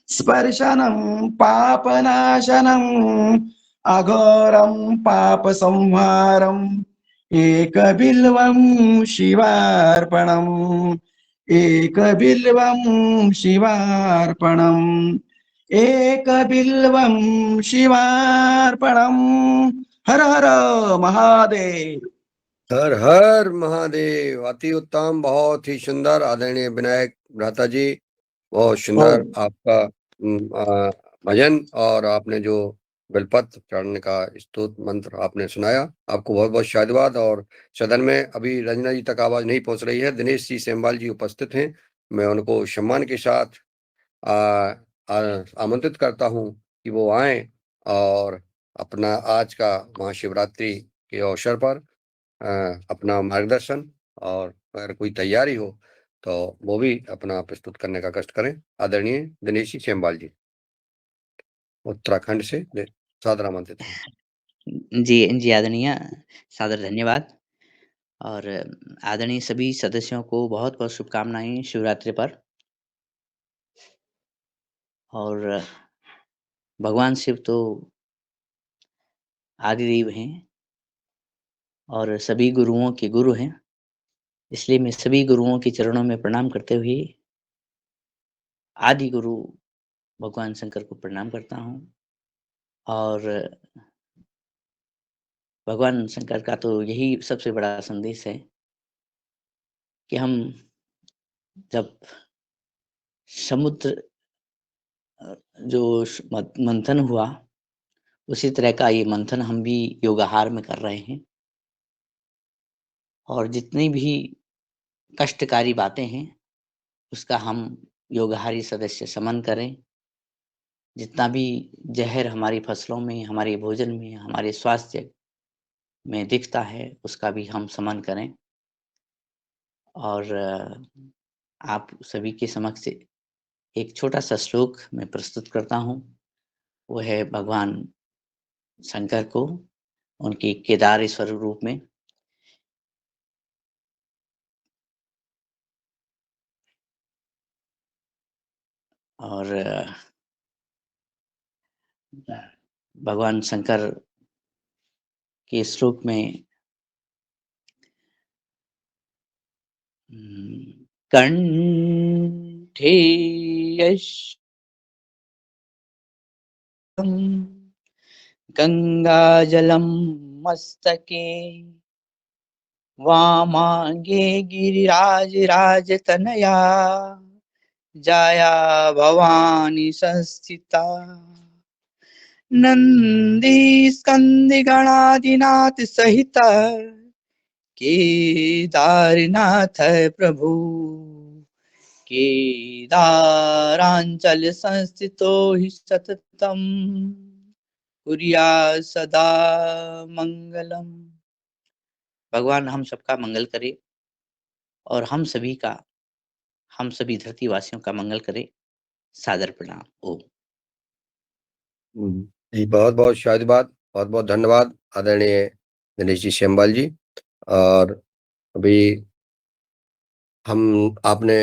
स्पर्शनं पापनाशनम् अघोरं पापसंहारम् एकबिल्वं शिवार्पणम् एकबिल्वं शिवार्पणम् एकबिल्वं शिवार्पणम् हर हर महादेव। हर हर महादेव। अति उत्तम, बहुत ही सुंदर आदरणीय विनायक भ्राता जी, बहुत सुंदर आपका भजन और आपने जो बेलपत्र चढ़ने का स्तुत मंत्र आपने सुनाया। आपको बहुत बहुत शादवाद। और सदन में अभी रंजना जी तक आवाज नहीं पहुंच रही है। दिनेश जी सेमवाल जी उपस्थित हैं, मैं उनको सम्मान के साथ आमंत्रित करता हूं कि वो आए और अपना आज का महाशिवरात्रि के अवसर पर अपना मार्गदर्शन और अगर कोई तैयारी हो तो वो भी अपना प्रस्तुत करने का कष्ट करें। आदरणीय दिनेश जी सेमवाल जी उत्तराखंड से सादर आमंत्रित हैं। जी आदरणीय, सादर धन्यवाद। और आदरणीय सभी सदस्यों को बहुत बहुत शुभकामनाएं शिवरात्रि पर। और भगवान शिव तो आदिदेव हैं और सभी गुरुओं के गुरु हैं, इसलिए मैं सभी गुरुओं के चरणों में प्रणाम करते हुए आदि गुरु भगवान शंकर को प्रणाम करता हूँ। और भगवान शंकर का तो यही सबसे बड़ा संदेश है कि हम जब समुद्र जो मंथन हुआ, उसी तरह का ये मंथन हम भी योगाहार में कर रहे हैं। और जितनी भी कष्टकारी बातें हैं उसका हम योगाहारी सदस्य समन करें। जितना भी जहर हमारी फसलों में, हमारे भोजन में, हमारे स्वास्थ्य में दिखता है उसका भी हम समन करें। और आप सभी के समक्ष एक छोटा सा श्लोक मैं प्रस्तुत करता हूँ। वो है भगवान शंकर को उनके केदारेश्वर रूप में। और भगवान शंकर के श्लोक में कंठे गंगाजलम मस्तके वामांगे गिरिराज राजतनया जाया भवानी संस्थिता नंदी स्कंदी गणादिनाथ सहित केदारनाथ प्रभु केदारांचल संस्थितो हि सततम कुर्या सदा मंगलम। भगवान हम सबका मंगल करे और हम सभी धरतीवासियों का मंगल करे। सादर प्रणाम। ओम। जी, बहुत बहुत शायद बहुत बहुत धन्यवाद आदरणीय दिनेश जी श्यामबाल जी। और अभी आपने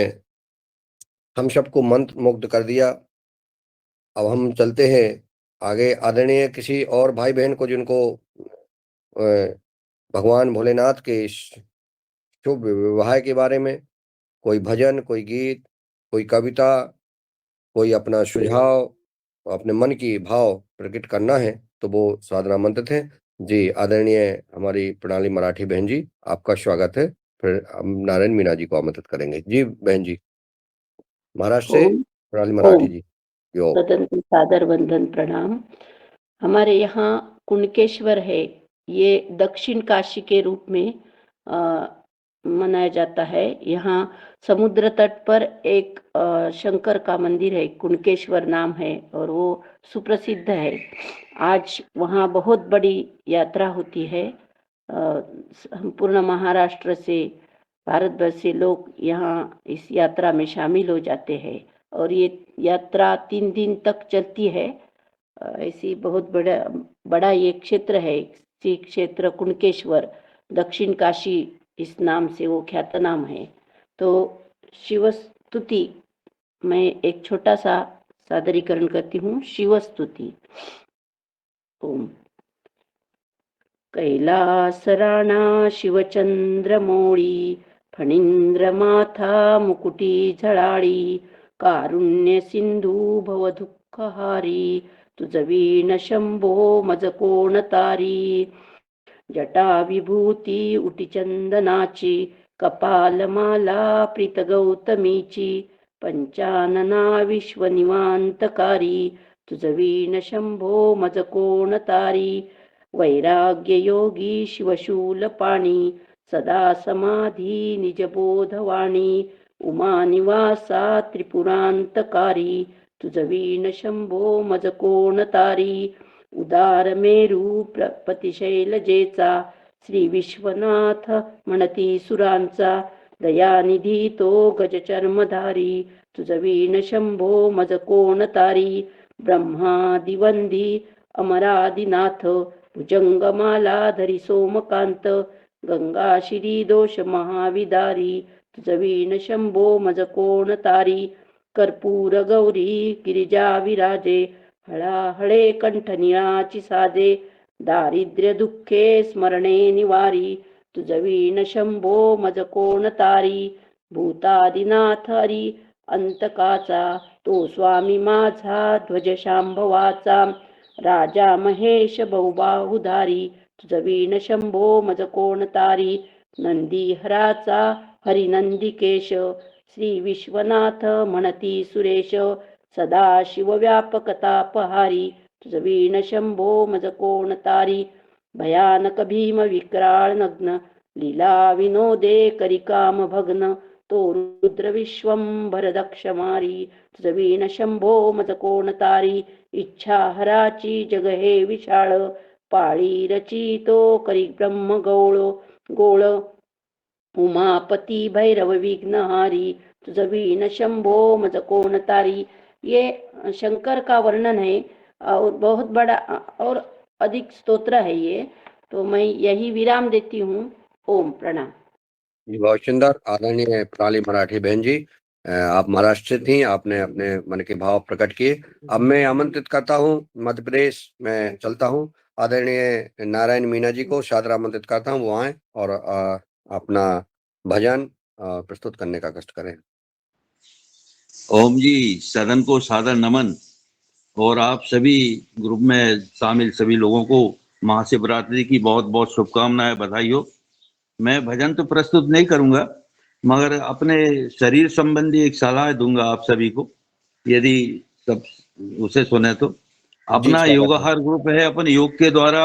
हम सबको मंत्र मुग्ध कर दिया। अब हम चलते हैं आगे आदरणीय किसी और भाई बहन को जिनको भगवान भोलेनाथ के शुभ विवाह के बारे में कोई भजन, कोई गीत, कोई कविता, कोई अपना सुझाव, अपने मन की भाव प्रकट करना है तो वो सादर आमंत्रित है। जी, आदरणीय हमारी प्रणाली मराठी बहन जी, आपका स्वागत है। फिर हम नारायण मीना जी को आमंत्रित करेंगे। जी बहन जी, महाराष्ट्र से ओम। प्रणाली मराठी ओम। जी। यो सदन को सादर वंदन प्रणाम। हमारे यहाँ कुणकेश्वर है, ये दक्षिण काशी के रूप में मनाया जाता है। यहाँ समुद्र तट पर एक शंकर का मंदिर है, कुणकेश्वर नाम है, और वो सुप्रसिद्ध है। आज वहाँ बहुत बड़ी यात्रा होती है। संपूर्ण महाराष्ट्र से, भारतवर्ष से लोग यहाँ इस यात्रा में शामिल हो जाते हैं और ये यात्रा 3 दिन तक चलती है। ऐसी बहुत बड़ा ये क्षेत्र है, श्री क्षेत्र कुणकेश्वर, दक्षिण काशी इस नाम से वो ख्यातनाम है। तो शिव स्तुति मैं एक छोटा सा सादरीकरण करती हूँ। शिव स्तुति। ओम। कैलासराणा शिवचंद्रमौळी, फणींद्रमाथा मुकुटी झळाळी, कारुण्य सिंधू भवदुःखहारी, तुझवीण शंभो मज कोण तारी. जटा विभूती उटी चंदनाची, कपालमाला प्रीत गौतमीची, पंचानना विश्वनिवांतकारी, तुझवीण शंभो मज कोण तारी. वैराग्य योगी शिवशूलपाणी, सदा समाधी निजबोधवाणी, उमा निवासा त्रिपुरांतकारी, तुझवीण शंभो मज कोण तारी. उदार मेरू पतिशैलजेचा, श्री विश्वनाथ म्हणती सुरांचा, दयानिधी तो गजचर्मधारी, तुझवीण शंभो मज कोण तारी. ब्रह्मादिवंदी अमरादिनाथ, भुजंगमाला धरी सोमकांत, गंगाशिरी दोष महाविदारी, तुझवीण शंभो मज कोण तारी. कर्पूर गौरी गिरिजा विराजे, हळाहळे कंठ निळाची साजे, दारिद्र्य दुःखे स्मरणे निवारी, तुझवीण शंभो मज कोण तारी. भूतादिनाथ हरी अंतकाचा, तो स्वामी माझा ध्वज शांभवाचा, राजा महेश बहुबाहुधारी, तुझवीण शंभो मज कोण तारी. नंदीहराचा हरिनंदिकेश, श्री विश्वनाथ म्हणती सुरेश, सदाशिव व्यापक तापहारी, तुझवीण शंभो मज कोण तारी. भयानक भीम विक्राळ नग्न, लीला विनोदे करी काम भग्न, तो रुद्र विश्वंभर दक्ष मारी, तुझवीण शंभो मज कोण तारी. इच्छा हराची जग हे विशाळ, पाळी रचितो करी ब्रह्म गोळ, उमापती भैरव विघ्नहारी, तुझवीण शंभो मज कोण तारी. ये शंकर का वर्णन है और बहुत बड़ा और अधिक स्तोत्र है ये, तो मैं यही विराम देती हूँ। ओम प्रणाम। बहुत सुंदर आदरणीय प्रणाली मराठी बहन जी, आप महाराष्ट्र से थी, आपने अपने मन के भाव प्रकट किए। अब मैं आमंत्रित करता हूँ, मध्य प्रदेश में चलता हूँ, आदरणीय नारायण मीना जी को सादर आमंत्रित करता हूँ, वो आए और अपना भजन प्रस्तुत करने का कष्ट करें। ओम जी, सदन को सादर नमन और आप सभी ग्रुप में शामिल सभी लोगों को महाशिवरात्रि की बहुत बहुत शुभकामनाएं, बधाई हो। मैं भजन तो प्रस्तुत नहीं करूंगा, मगर अपने शरीर संबंधी एक सलाह दूंगा आप सभी को, यदि सब उसे सुने तो। अपना योगाहार ग्रुप है, अपन योग के द्वारा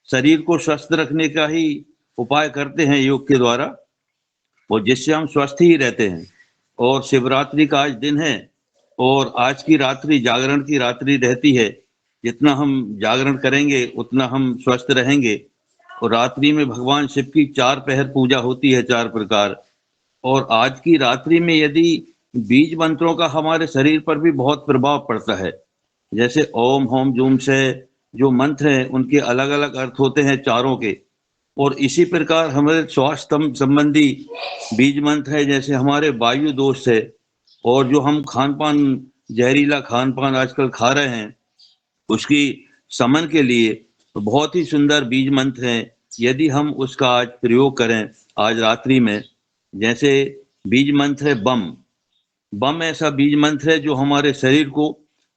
शरीर को स्वस्थ रखने का ही उपाय करते हैं योग के द्वारा, और जिससे हम स्वस्थ ही रहते हैं। और शिवरात्रि का आज दिन है और आज की रात्रि जागरण की रात्रि रहती है। जितना हम जागरण करेंगे उतना हम स्वस्थ रहेंगे। और रात्रि में भगवान शिव की 4 पहर पूजा होती है, 4 प्रकार। और आज की रात्रि में यदि बीज मंत्रों का हमारे शरीर पर भी बहुत प्रभाव पड़ता है। जैसे ओम होम जूम से जो मंत्र हैं उनके अलग अलग अर्थ होते हैं चारों के, और इसी प्रकार हमारे स्वास्थ्य संबंधी बीज मंत्र है, जैसे हमारे वायु दोष है, और जो हम खान पान जहरीला खान पान आजकल खा रहे हैं उसकी शमन के लिए बहुत ही सुंदर बीज मंत्र हैं। यदि हम उसका आज प्रयोग करें आज रात्रि में, जैसे बीज मंत्र है बम। बम ऐसा बीज मंत्र है जो हमारे शरीर को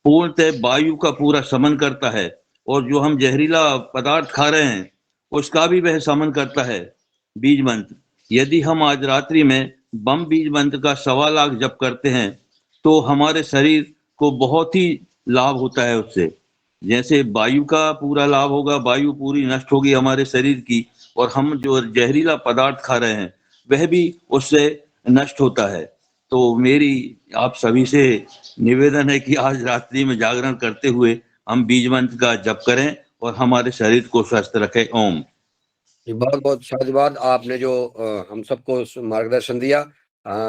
पूर्णतः वायु का पूरा शमन करता है, और जो हम जहरीला पदार्थ खा रहे हैं उसका भी वह शमन करता है बीज मंत्र। यदि हम आज रात्रि में बम बीज मंत्र का 1.25 लाख जप करते हैं तो हमारे शरीर को बहुत ही लाभ होता है उससे। जैसे वायु का पूरा लाभ होगा, वायु पूरी नष्ट होगी हमारे शरीर की, और हम जो जहरीला पदार्थ खा रहे हैं वह भी उससे नष्ट होता है। तो मेरी आप सभी से निवेदन है कि आज रात्रि में जागरण करते हुए हम बीज मंत्र का जप करें और हमारे शरीर को स्वस्थ रखें। ओम। बहुत बहुत साधुवाद, आपने जो हम सबको मार्गदर्शन दिया।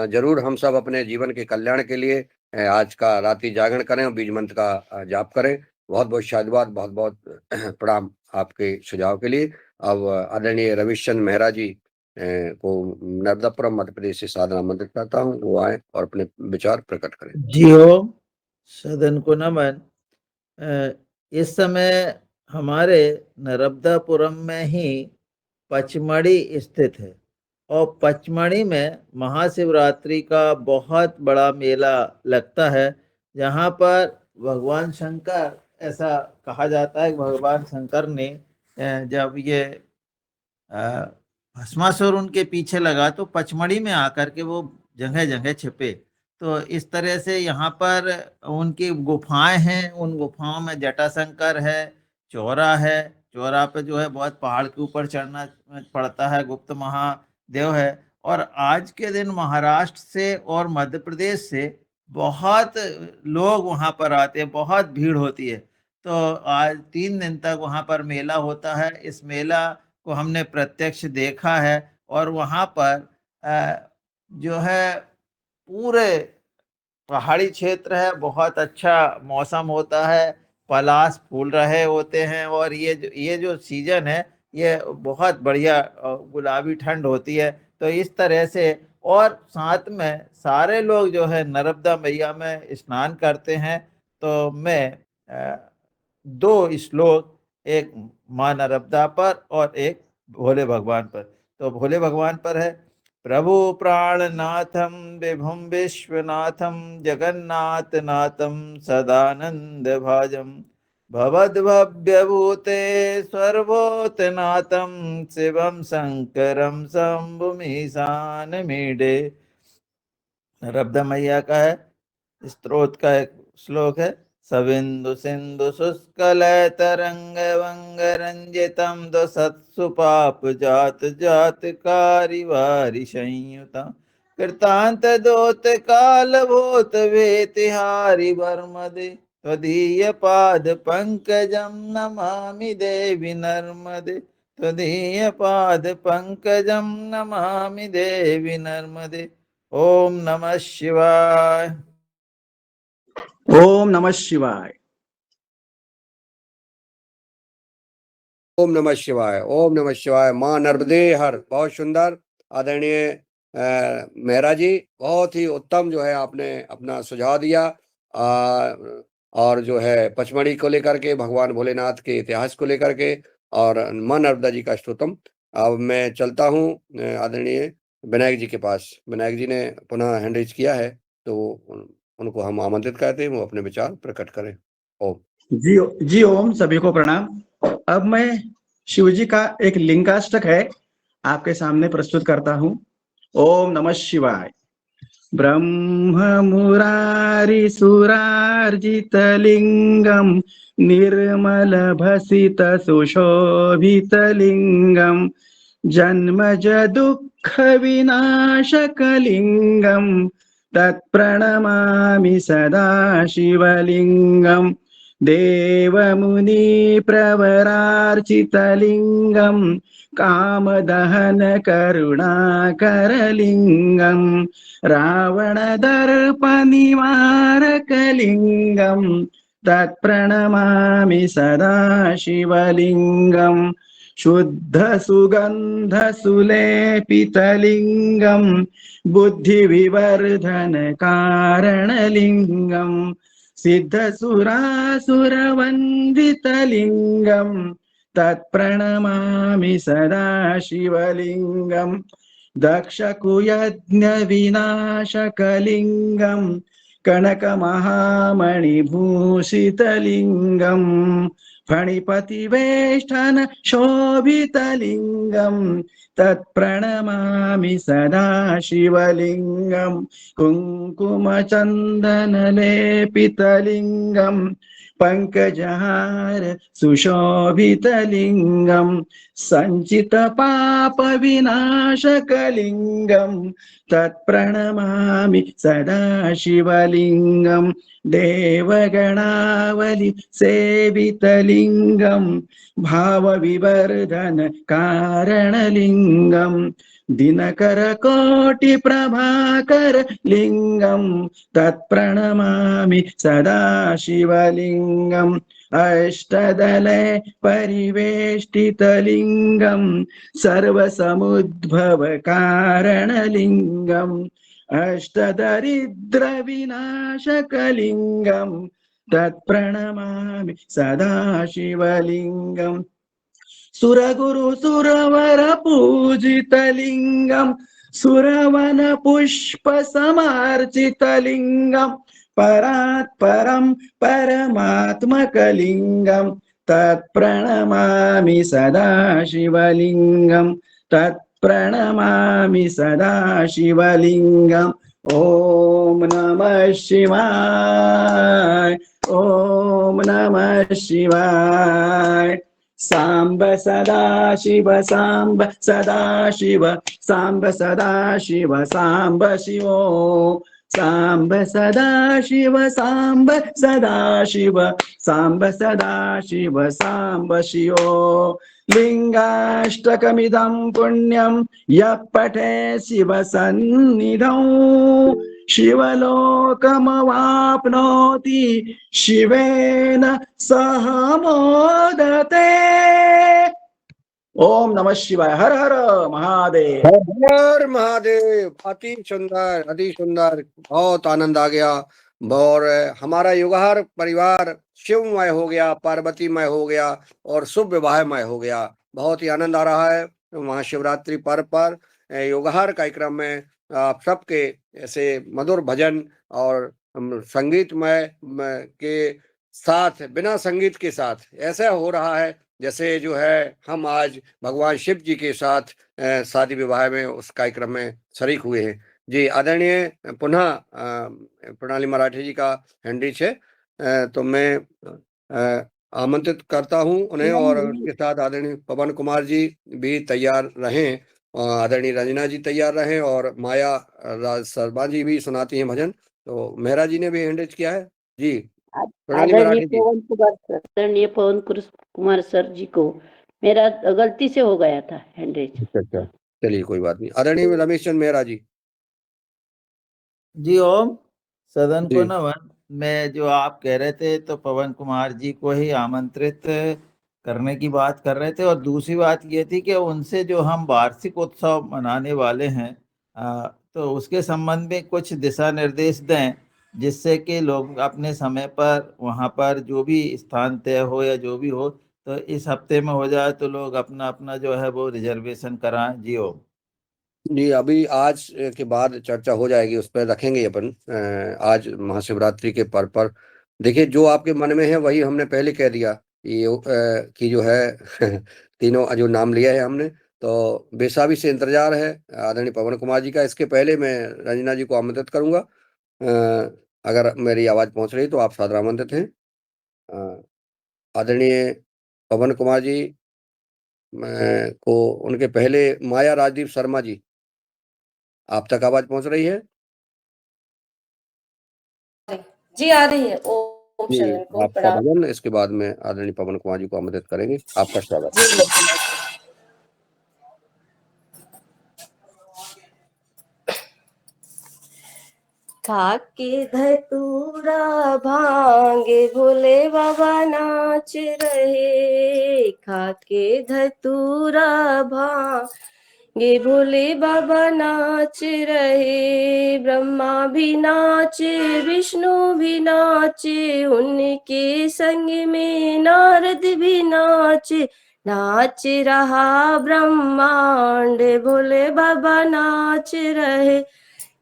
जरूर हम सब अपने जीवन के कल्याण के लिए आज का रात्रि जागरण करें और बीज मंत्र का जाप करें। बहुत बहुत साधुवाद, बहुत बहुत प्रणाम आपके सुझाव के लिए। अब आदरणीय रविशंकर मेहरा जी को नर्मदापुरम मध्य प्रदेश से सादर आमंत्रित करता हूँ, वो आए और अपने विचार प्रकट करें। जी ओम, सदन को नमन। इस समय हमारे नर्मदापुरम में ही पचमढ़ी स्थित है, और पचमढ़ी में महाशिवरात्रि का बहुत बड़ा मेला लगता है, जहाँ पर भगवान शंकर, ऐसा कहा जाता है कि भगवान शंकर ने जब ये भस्मासुर उनके पीछे लगा तो पचमढ़ी में आकर के वो जगह जगह छिपे। तो इस तरह से यहाँ पर उनकी गुफाएं हैं, उन गुफाओं में जटाशंकर है, चौरा है, चौरा पे जो है बहुत पहाड़ के ऊपर चढ़ना पड़ता है, गुप्त महादेव है। और आज के दिन महाराष्ट्र से और मध्य प्रदेश से बहुत लोग वहाँ पर आते हैं, बहुत भीड़ होती है। तो आज 3 दिन तक वहाँ पर मेला होता है। इस मेला को हमने प्रत्यक्ष देखा है, और वहाँ पर जो है पूरे पहाड़ी क्षेत्र है, बहुत अच्छा मौसम होता है, पलाश फूल रहे होते हैं, और ये जो सीजन है ये बहुत बढ़िया गुलाबी ठंड होती है। तो इस तरह से, और साथ में सारे लोग जो है नर्मदा मैया में स्नान करते हैं। तो मैं 2 श्लोक, एक माँ नर्मदा पर और एक भोले भगवान पर। तो भोले भगवान पर है, प्रभु प्राणनाथम विभुम विश्वनाथम जगन्नाथ नाथम सदानंद भाजम भवद्भव्यभूते सर्वोतनाथम शिवम शंकरम शंभुमीशान मीडे। नर्मदा मैया का है, स्तोत्र का एक श्लोक है, सविंदु सिंधु शुष्कलय तरंग वंग रंजितम दसत्सु पाप जात जात कारी वारि संयुतम कृतांत दोत काल भूत वेतिहारि वर्मदे त्वदीय पाद पंकजम नमामि देवी नर्मदे त्वदीय पाद पंकजम नमामि देवी नर्मदे। ओम नमः शिवाय। ओम नमः शिवाय। ओम नमः शिवाय, ओम नमः शिवाय। माँ नर्मदे हर। बहुत सुंदर आदरणीय मेहरा जी, बहुत ही उत्तम जो है आपने अपना सुझाव दिया, और जो है पचमढ़ी को लेकर के, भगवान भोलेनाथ के इतिहास को लेकर के, और माँ नर्मदा जी का स्तोत्रम। अब मैं चलता हूँ आदरणीय विनायक जी के पास। विनायक जी ने पुनः हैंड रेज किया है, तो उनको हम आमंत्रित करते हैं, वो अपने विचार प्रकट करें। ओम जी ओम, सभी को प्रणाम। अब मैं शिव जी का एक लिंगाष्टक है आपके सामने प्रस्तुत करता हूँ। ओम नमः शिवाय। ब्रह्म मुरारी सुरार्जित लिंगम निर्मल भसित सुशोभित लिंगम जन्मज दुःख विनाशक लिंगम तत्प्रणमामि सदा शिवलिंगम देवमुनि प्रवरार्चितलिङ्गं कामदहन करुणाकरलिङ्गं रावणदर्पनिवारकलिङ्गं तत्प्रणमामि सदा शिवलिङ्गं शुद्धसुगन्धसुलेपितलिङ्गं बुद्धिविवर्धनकारणलिङ्गं सिद्धसुरासुरवन्दितलिङ्गं तत्प्रणमामि सदा शिवलिङ्गं दक्षकुयज्ञविनाशकलिङ्गं कनकमहामणिभूषितलिङ्गं फणिपतिवेष्टन शोभितलिङ्गं तत्प्रणमामि सदा शिवलिङ्गं कुङ्कुमचन्दनलेपितलिङ्गं पङ्कजहार सुशोभितलिङ्गं सञ्चितपापविनाशकलिङ्गं तत्प्रणमामि सदा शिवलिङ्गं देवगणावलि सेवितलिङ्गं भावविवर्धन कारणलिङ्गं दिनकरकोटिप्रभाकर लिङ्गं तत्प्रणमामि सदा शिवलिङ्गम् अष्टदले परिवेष्टितलिङ्गं सर्वसमुद्भवकारणलिङ्गम् अष्टदरिद्रविनाशकलिङ्गं तत्प्रणमामि सदा शिवलिङ्गम् सुरगुरुसुरवरपूजितलिङ्गं सुरवनपुष्पसमार्चितलिङ्गं परात्परं परमात्मकलिङ्गं तत्प्रणमामि सदा शिवलिङ्गं तत्प्रणमामि सदा शिवलिङ्गम् ॐ नमः शिवाय ॐ नमः शिवाय सांब सदा शिव सांब सदा शिव सांब सदा शिव सांब शिवो सांब सदा शिव सांब सदा शिव सांब सदा शिव सांब शिवो लिंगाष्टकमिदं पुण्यं यः पठे शिवसन्निधौ शिवलोकमवाप्नोति शिवेन सह मोदते। ओम नमः शिवाय। हर हर महादेव। हर हर महादेव। अति सुंदर, बहुत आनंद आ गया। और हमारा युगहर परिवार शिवमय हो गया, पार्वतीमय हो गया और शुभ विवाहमय हो गया। बहुत ही आनंद आ रहा है। महाशिवरात्रि पर्व पर युगहर कार्यक्रम में आप सबके ऐसे मधुर भजन और संगीतमय के साथ, बिना संगीत के साथ ऐसा हो रहा है जैसे जो है हम आज भगवान शिव जी के साथ शादी विवाह में उस कार्यक्रम में शरीक हुए हैं। जी आदरणीय पुनः प्रणाली मराठी जी का हैंडरिच है, तो मैं आमंत्रित करता हूं उन्हें और उसके साथ आदरणीय पवन कुमार जी भी तैयार रहें, आदरणीय रंजना जी तैयार रहें और माया राज शर्मा जी भी सुनाती हैं भजन। तो मेहरा जी ने भी हैंडरिच किया है। जी आदरणीय पवन कुमार सर जी को मेरा गलती से हो गया था हैंडरिच। अच्छा, चलिए कोई बात नहीं। आदरणीय रमेश चंद मेहरा जी। जी ओम सदन को नमन। मैं जो आप कह रहे थे तो पवन कुमार जी को ही आमंत्रित करने की बात कर रहे थे, और दूसरी बात ये थी कि उनसे जो हम वार्षिक उत्सव मनाने वाले हैं तो उसके संबंध में कुछ दिशा निर्देश दें, जिससे कि लोग अपने समय पर वहाँ पर जो भी स्थान तय हो या जो भी हो तो इस हफ्ते में हो जाए तो लोग अपना अपना जो है वो रिजर्वेशन कराएं। जी ओम। जी अभी आज के बाद चर्चा हो जाएगी, उस पर रखेंगे अपन आज महाशिवरात्रि के पर्व पर। देखिए जो आपके मन में है वही हमने पहले कह दिया कि जो है तीनों जो नाम लिया है हमने, तो बेसाबी से इंतजार है आदरणीय पवन कुमार जी का। इसके पहले मैं रंजना जी को आमंत्रित करूंगा, अगर मेरी आवाज पहुंच रही तो आप सादर आमंत्रित हैं। आदरणीय पवन कुमार जी को उनके पहले माया राजदीप शर्मा जी, आप तक आवाज पहुंच रही है? जी आ रही है। ओम जी, सदन को आपका प्रणाम। भजन, इसके बाद में आदरणीय पवन कुमार जी को आमंत्रित करेंगे। आपका स्वागत। जी बिल्कुल। खाके धतूरा भांगे भोले बाबा नाच रहे, खाके धतूरा भांगे भोले बाबा नाच रहे। ब्रह्मा भी नाचे विष्णु भी नाचे, उनके संग में नारद भी नाचे। नाच रहा ब्रह्मांड भोले बाबा नाच रहे,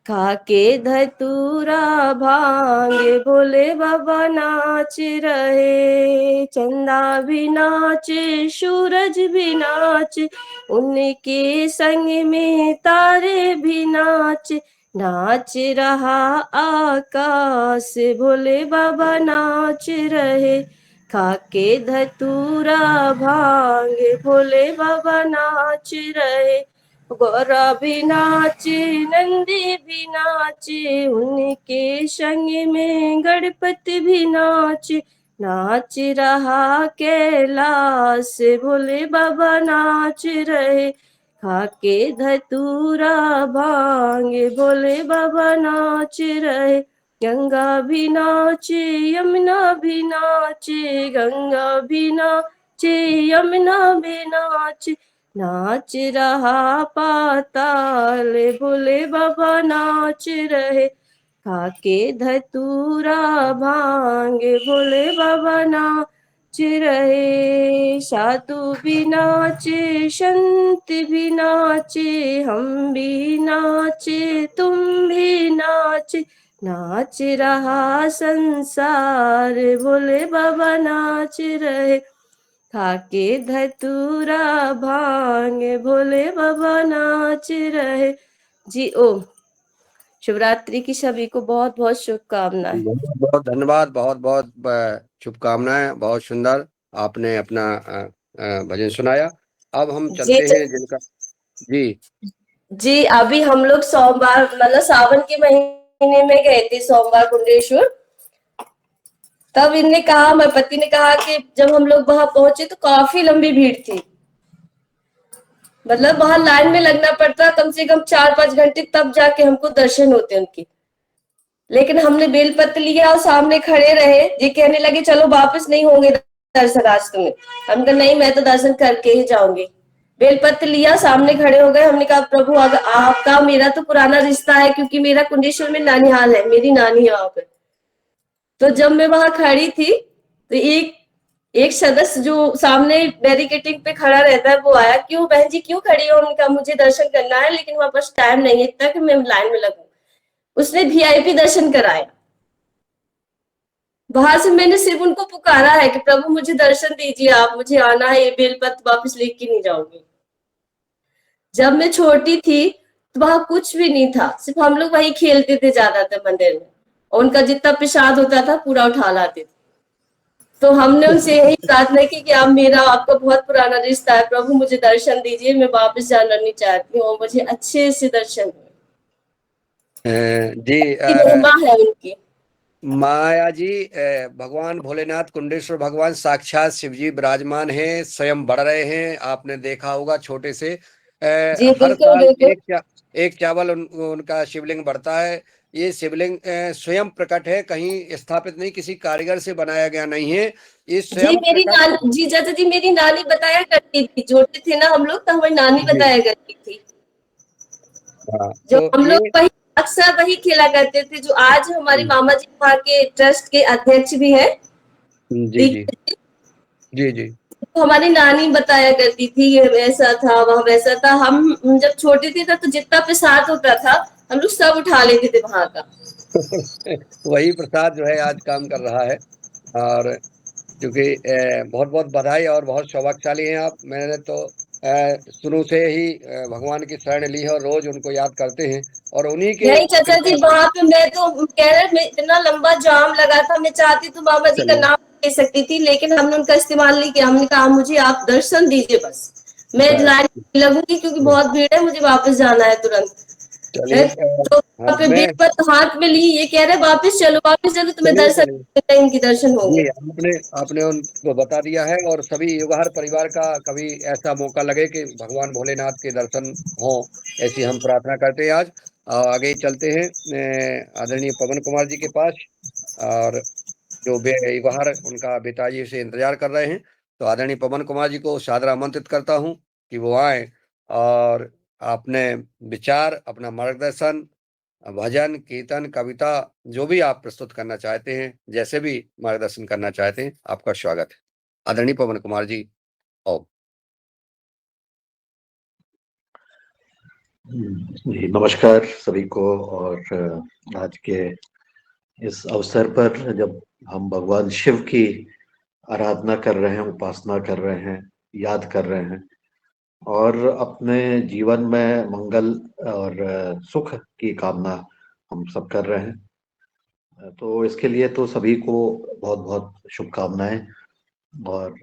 खाके धतूरा भांगे भोले बाबा नाच रहे। चंदा भी नाचे सूरज भी नाचे, उनके संग में तारे भी नाचे। नाच रहा आकाश भोले बाबा नाच रहे, खाके धतूरा भांगे भोले बाबा नाच रहे। गौरा भी नाचे नंदी भी नाचे, उनके संग में गणपति भी नाचे। नाच रहा कैलाश भोले बाबा नाच रहे, खाके धतूरा भांगे भोले बाबा नाच रहे। गंगा भी नाचे यमुना भी नाचे, गंगा भी नाचे यमुना भी नाचे। नाच रहा पाताल भोले बाबा नाच रहे, खाके धतूरा भांगे भोले बाबा नाच रहे। साधु भी नाचे संत भी नाचे, हम भी नाचे तुम भी नाचे। नाच रहा संसार भोले बाबा नाच रहे, खाके धतूरा भांगे भोले बाबा नाच रहे। जी ओम। शिवरात्रि की सभी को बहुत बहुत शुभकामनाएं। बहुत बहुत धन्यवाद, बहुत बहुत शुभकामनाएं। बहुत सुंदर आपने अपना भजन सुनाया। अब हम जी चलते हैं जिनका जी जी अभी हम लोग सोमवार मतलब सावन के महीने में गए थे सोमवार कुंडेश्वर। तब इनने कहा, मेरे पति ने कहा कि जब हम लोग वहां पहुंचे तो काफी लंबी भीड़ थी, मतलब वहां लाइन में लगना पड़ता कम से कम 4-5 घंटे, तब जाके हमको दर्शन होते उनके। लेकिन हमने बेलपत्र लिया और सामने खड़े रहे। ये कहने लगे चलो वापस नहीं होंगे दर्शन आज तुम्हें। हम कहा नहीं, मैं तो दर्शन करके ही जाऊंगी। बेलपत्र लिया, सामने खड़े हो गए। हमने कहा प्रभु अगर आपका मेरा तो पुराना रिश्ता है, क्योंकि मेरा कुंडेश्वर में नानिहाल है, मेरी नानी है वहां पे। तो जब मैं वहां खड़ी थी तो एक सदस्य जो सामने बैरिकेटिंग पे खड़ा रहता है वो आया, क्यों बहन जी क्यों खड़ी हो? उन्होंने कहा मुझे दर्शन करना है लेकिन वहां पास टाइम नहीं है इतना कि मैं लाइन में लगूं। उसने वीआईपी दर्शन कराया। वहां से मैंने सिर्फ उनको पुकारा है कि प्रभु मुझे दर्शन दीजिए, आप मुझे आना है, ये बेलपत्र वापस लेके नहीं जाऊंगी। जब मैं छोटी थी तो वहां कुछ भी नहीं था, सिर्फ हम लोग वही खेलते थे ज्यादातर मंदिर में, और उनका जितना प्रसाद होता था पूरा उठा लाते थे। तो हमने उनसे यही प्रार्थना की कि आप मेरा आपका बहुत पुराना रिश्ता है, प्रभु मुझे दर्शन दीजिए, मैं वापस जाना नहीं चाहती हूँ, मुझे अच्छे से दर्शन हुए। जी महिमा है उनकी। माया जी, भगवान भोलेनाथ कुंडेश्वर भगवान साक्षात शिव जी विराजमान हैं, स्वयं बढ़ रहे हैं। आपने देखा होगा छोटे से जी हर बिल्कुल साल बिल्कुल। एक चावल उनका शिवलिंग बढ़ता है। ये शिवलिंग स्वयं प्रकट है, कहीं स्थापित नहीं, किसी कारीगर से बनाया गया नहीं है। ये जी स्वयं मेरी प्रकट। नानी, जी चाचा जी मेरी नानी बताया करती थी, छोटे थे ना हम लोग तो हमारी नानी जी बताया करती थी। हाँ, जो तो हम ये लोग वही अक्सर वही खेला करते थे। जो आज हमारे मामा जी वहाँ के ट्रस्ट के अध्यक्ष भी हैं, जी जी जी जी तो हमारी नानी बताया करती थी ये वैसा था वहाँ वैसा था। हम जब छोटे थे तब तो जितना प्रसाद होता था हम लोग सब उठा लेते थे वहां का। वही प्रसाद जो है आज काम कर रहा है। और क्योंकि बहुत बहुत बधाई और बहुत सौभाग्यशाली हैं आप। मैंने तो शुरू से ही भगवान की शरण ली है और रोज उनको याद करते हैं और उन्हीं के नहीं चाचा जी, कृपा वहां पे मैं तो केरल में इतना लंबा जाम लगा था, मैं चाहती तो मामा जी का चलिए। नाम ले सकती थी, लेकिन हमने उनका इस्तेमाल नहीं किया। हमने कहा मुझे आप दर्शन दीजिए बस, मैं बस लाइन में लगूंगी क्योंकि बहुत भीड़ है, मुझे वापस जाना है तुरंत। चलिए तो हाँ, आपने मैं बेलपत्र हाथ में ली, ये कह रहे वापस चलो तुम्हें चलिए दर्शन चलिए इनकी दर्शन होंगे। जी, आपने आपने उनको बता दिया है, और सभी युगहर परिवार का कभी ऐसा मौका लगे कि भगवान भोलेनाथ के दर्शन हो, ऐसी हम प्रार्थना करते हैं आज। आगे चलते हैं आदरणीय पवन कुमार जी के पास, और जो युगहर उनका पिताजी से इंतजार कर रहे हैं। तो आदरणीय पवन कुमार जी को सादर आमंत्रित करता हूं कि वो आए और अपने विचार, अपना मार्गदर्शन, भजन, कीर्तन, कविता, जो भी आप प्रस्तुत करना चाहते हैं, जैसे भी मार्गदर्शन करना चाहते हैं, आपका स्वागत है। आदरणीय पवन कुमार जी, आओ। जी नमस्कार सभी को। और आज के इस अवसर पर जब हम भगवान शिव की आराधना कर रहे हैं, उपासना कर रहे हैं, याद कर रहे हैं, और अपने जीवन में मंगल और सुख की कामना हम सब कर रहे हैं, तो इसके लिए तो सभी को बहुत बहुत शुभकामनाएं। और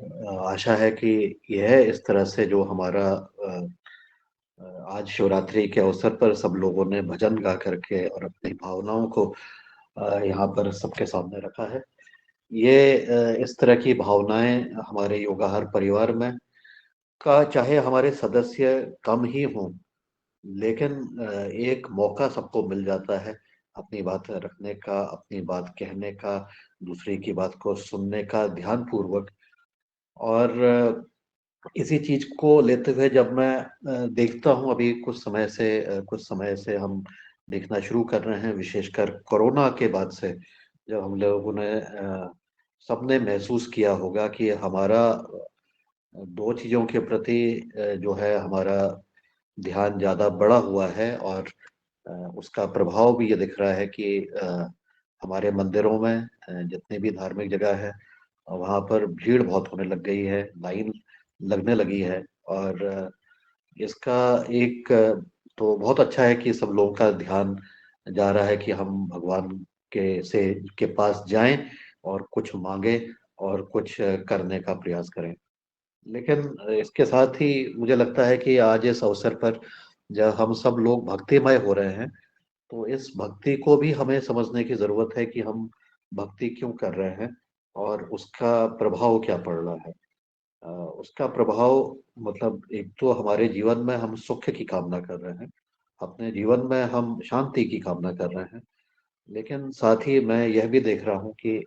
आशा है कि यह इस तरह से जो हमारा आज शिवरात्रि के अवसर पर सब लोगों ने भजन गा करके और अपनी भावनाओं को यहाँ पर सबके सामने रखा है, ये इस तरह की भावनाएं हमारे योगाहार परिवार में का, चाहे हमारे सदस्य कम ही हों, लेकिन एक मौका सबको मिल जाता है अपनी बात रखने का, अपनी बात कहने का, दूसरे की बात को सुनने का ध्यान पूर्वक। और इसी चीज को लेते हुए जब मैं देखता हूँ, अभी कुछ समय से हम देखना शुरू कर रहे हैं, विशेषकर कोरोना के बाद से, जब हम लोगों ने सबने महसूस किया होगा कि हमारा दो चीजों के प्रति जो है हमारा ध्यान ज्यादा बढ़ा हुआ है, और उसका प्रभाव भी ये दिख रहा है कि हमारे मंदिरों में जितने भी धार्मिक जगह है वहाँ पर भीड़ बहुत होने लग गई है, लाइन लगने लगी है। और इसका एक तो बहुत अच्छा है कि सब लोगों का ध्यान जा रहा है कि हम भगवान के पास जाएं और कुछ मांगे और कुछ करने का प्रयास करें। लेकिन इसके साथ ही मुझे लगता है कि आज इस अवसर पर जब हम सब लोग भक्तिमय हो रहे हैं, तो इस भक्ति को भी हमें समझने की जरूरत है कि हम भक्ति क्यों कर रहे हैं और उसका प्रभाव क्या पड़ रहा है। उसका प्रभाव मतलब एक तो हमारे जीवन में हम सुख की कामना कर रहे हैं, अपने जीवन में हम शांति की कामना कर रहे हैं, लेकिन साथ ही मैं यह भी देख रहा हूँ कि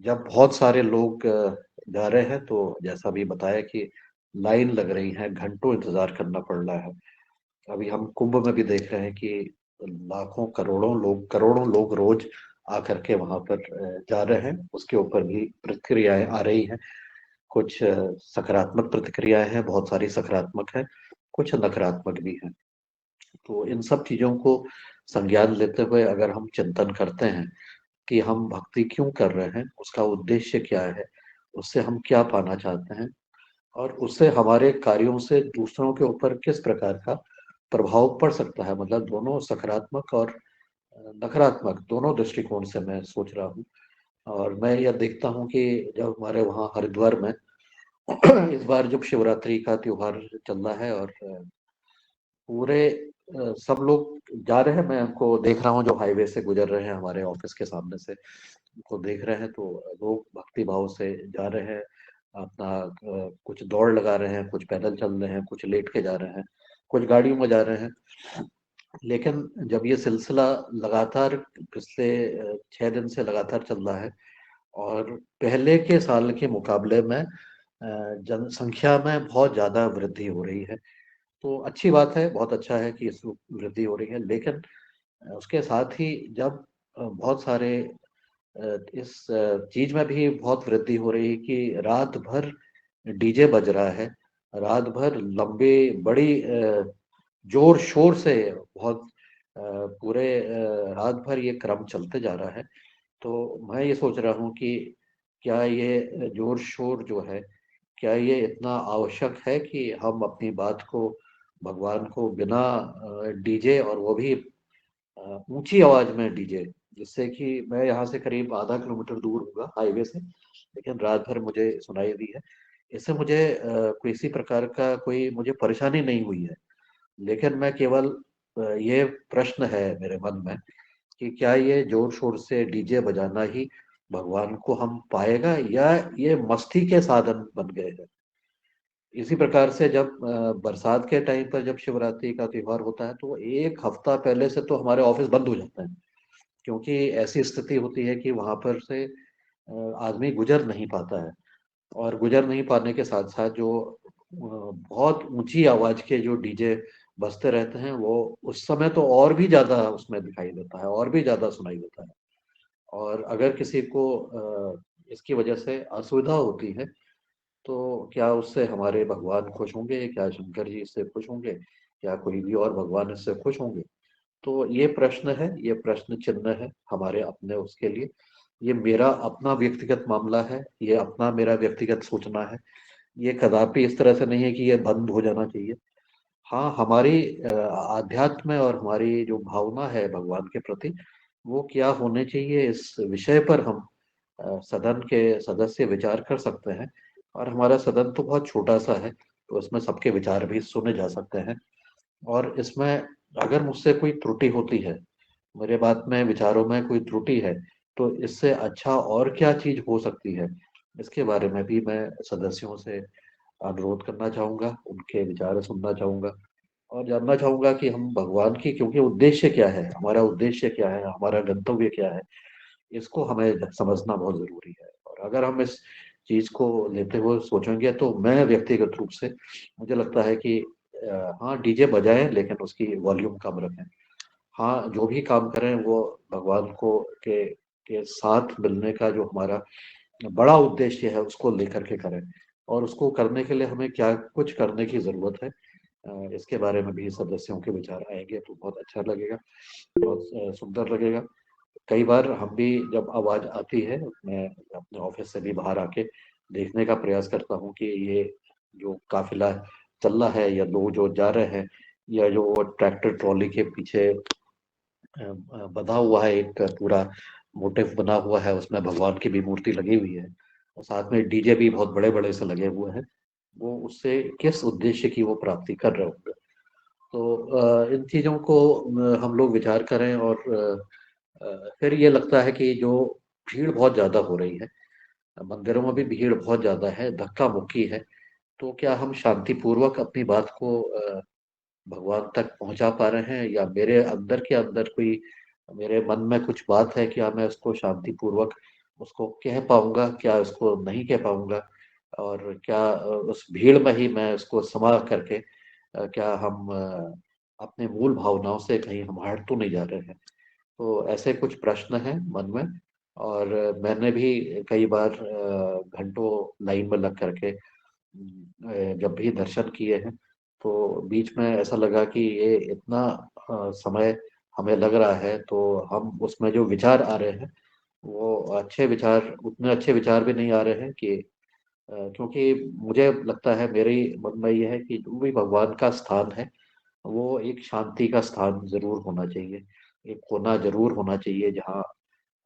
जब बहुत सारे लोग जा रहे हैं, तो जैसा भी बताया कि लाइन लग रही है, घंटों इंतजार करना पड़ रहा है। अभी हम कुंभ में भी देख रहे हैं कि लाखों करोड़ों लोग रोज आकर के वहां पर जा रहे हैं। उसके ऊपर भी प्रतिक्रियाएं आ रही हैं, कुछ सकारात्मक प्रतिक्रियाएं हैं, बहुत सारी सकारात्मक है, कुछ नकारात्मक भी हैं। तो इन सब चीजों को संज्ञान लेते हुए अगर हम चिंतन करते हैं कि हम भक्ति क्यों कर रहे हैं, उसका उद्देश्य क्या है, उससे हम क्या पाना चाहते हैं, और उससे हमारे कार्यों से दूसरों के ऊपर किस प्रकार का प्रभाव पड़ सकता है, मतलब दोनों सकारात्मक और नकारात्मक दोनों दृष्टिकोण से मैं सोच रहा हूँ। और मैं यह देखता हूँ कि जब हमारे वहाँ हरिद्वार में इस बार जब शिवरात्रि का त्योहार चल रहा है और पूरे सब लोग जा रहे हैं, मैं उनको देख रहा हूँ जो हाईवे से गुजर रहे हैं हमारे ऑफिस के सामने से, उनको देख रहे हैं, तो लोग भक्ति भाव से जा रहे हैं, अपना कुछ दौड़ लगा रहे हैं, कुछ पैदल चल रहे हैं, कुछ लेट के जा रहे हैं, कुछ गाड़ियों में जा रहे हैं। लेकिन जब ये सिलसिला लगातार पिछले 6 दिन से लगातार चल रहा है, और पहले के साल के मुकाबले में जनसंख्या में बहुत ज्यादा वृद्धि हो रही है, तो अच्छी बात है, बहुत अच्छा है कि इस वृद्धि हो रही है। लेकिन उसके साथ ही जब बहुत सारे इस चीज में भी बहुत वृद्धि हो रही है कि रात भर डीजे बज रहा है, रात भर लंबे बड़ी जोर शोर से बहुत पूरे रात भर ये क्रम चलते जा रहा है। तो मैं ये सोच रहा हूँ कि क्या ये जोर शोर जो है, क्या ये इतना आवश्यक है कि हम अपनी बात को भगवान को बिना डीजे, और वो भी ऊंची आवाज में डीजे, जिससे कि मैं यहाँ से करीब आधा किलोमीटर दूर होगा हाईवे से, लेकिन रात भर मुझे सुनाई दी है। इससे मुझे किसी प्रकार का कोई मुझे परेशानी नहीं हुई है, लेकिन मैं केवल ये प्रश्न है मेरे मन में कि क्या ये जोर शोर से डीजे बजाना ही भगवान को हम पाएगा, या ये मस्ती के साधन बन गए हैं। इसी प्रकार से जब बरसात के टाइम पर जब शिवरात्रि का त्योहार होता है तो एक हफ्ता पहले से तो हमारे ऑफिस बंद हो जाते हैं, क्योंकि ऐसी स्थिति होती है कि वहां पर से आदमी गुजर नहीं पाता है। और गुजर नहीं पाने के साथ साथ जो बहुत ऊंची आवाज के जो डीजे बजते रहते हैं, वो उस समय तो और भी ज्यादा उसमें दिखाई देता है, और भी ज्यादा सुनाई देता है। और अगर किसी को इसकी वजह से असुविधा होती है, तो क्या उससे हमारे भगवान खुश होंगे? क्या शंकर जी इससे खुश होंगे? क्या कोई भी और भगवान इससे खुश होंगे? तो ये प्रश्न है, ये प्रश्न चिन्ह है हमारे अपने उसके लिए। ये मेरा अपना व्यक्तिगत मामला है, ये अपना मेरा व्यक्तिगत सोचना है। ये कदापि इस तरह से नहीं है कि ये बंद हो जाना चाहिए। हाँ, हमारी आध्यात्म और हमारी जो भावना है भगवान के प्रति, वो क्या होने चाहिए, इस विषय पर हम सदन के सदस्य विचार कर सकते हैं। और हमारा सदन तो बहुत छोटा सा है, तो इसमें सबके विचार भी सुने जा सकते हैं। और इसमें अगर मुझसे कोई त्रुटि होती है, मेरे बात में विचारों में कोई त्रुटि है, तो इससे अच्छा और क्या चीज हो सकती है, इसके बारे में भी मैं सदस्यों से अनुरोध करना चाहूंगा, उनके विचार सुनना चाहूंगा। और जानना चाहूंगा कि हम भगवान की, क्योंकि उद्देश्य क्या है, हमारा उद्देश्य क्या है, हमारा गंतव्य क्या है, इसको हमें समझना बहुत जरूरी है। और अगर हम इस चीज को लेते हुए सोचेंगे, तो मैं व्यक्तिगत रूप से, मुझे लगता है कि हाँ, डीजे बजाएं लेकिन उसकी वॉल्यूम कम रखें। हाँ, जो भी काम करें वो भगवान को के साथ मिलने का जो हमारा बड़ा उद्देश्य है उसको लेकर के करें। और उसको करने के लिए हमें क्या कुछ करने की जरूरत है, इसके बारे में भी सदस्यों के विचार आएंगे तो बहुत अच्छा लगेगा, बहुत सुंदर लगेगा। कई बार हम भी जब आवाज आती है, मैं अपने ऑफिस से भी बाहर आके देखने का प्रयास करता हूँ कि ये जो काफिला चल रहा है, या लोग जो जा रहे हैं, या जो ट्रैक्टर ट्रॉली के पीछे बना हुआ है, एक पूरा मोटिव बना हुआ है, उसमें भगवान की भी मूर्ति लगी हुई है, और साथ में डीजे भी बहुत बड़े बड़े से लगे हुए हैं, वो उससे किस उद्देश्य की वो प्राप्ति कर रहे होंगे। तो इन चीजों को हम लोग विचार करें। और फिर ये लगता है कि जो भीड़ बहुत ज्यादा हो रही है, मंदिरों में भी भीड़ बहुत ज्यादा है, धक्का मुक्की है, तो क्या हम शांतिपूर्वक अपनी बात को भगवान तक पहुंचा पा रहे हैं, या मेरे अंदर के अंदर कोई, मेरे मन में कुछ बात है, क्या मैं उसको शांतिपूर्वक उसको कह पाऊंगा, क्या उसको नहीं कह पाऊंगा? और क्या उस भीड़ में ही मैं उसको समा करके क्या हम अपने मूल भावनाओं से कहीं हम हट तो नहीं जा रहे हैं? तो ऐसे कुछ प्रश्न हैं मन में। और मैंने भी कई बार घंटों लाइन में लग करके जब भी दर्शन किए हैं, तो बीच में ऐसा लगा कि ये इतना समय हमें लग रहा है, तो हम उसमें जो विचार आ रहे हैं, वो अच्छे विचार, उतने अच्छे विचार भी नहीं आ रहे हैं कि क्योंकि मुझे लगता है, मेरे मन में ये है कि जो भी भगवान का स्थान है, वो एक शांति का स्थान जरूर होना चाहिए, एक कोना जरूर होना चाहिए, जहाँ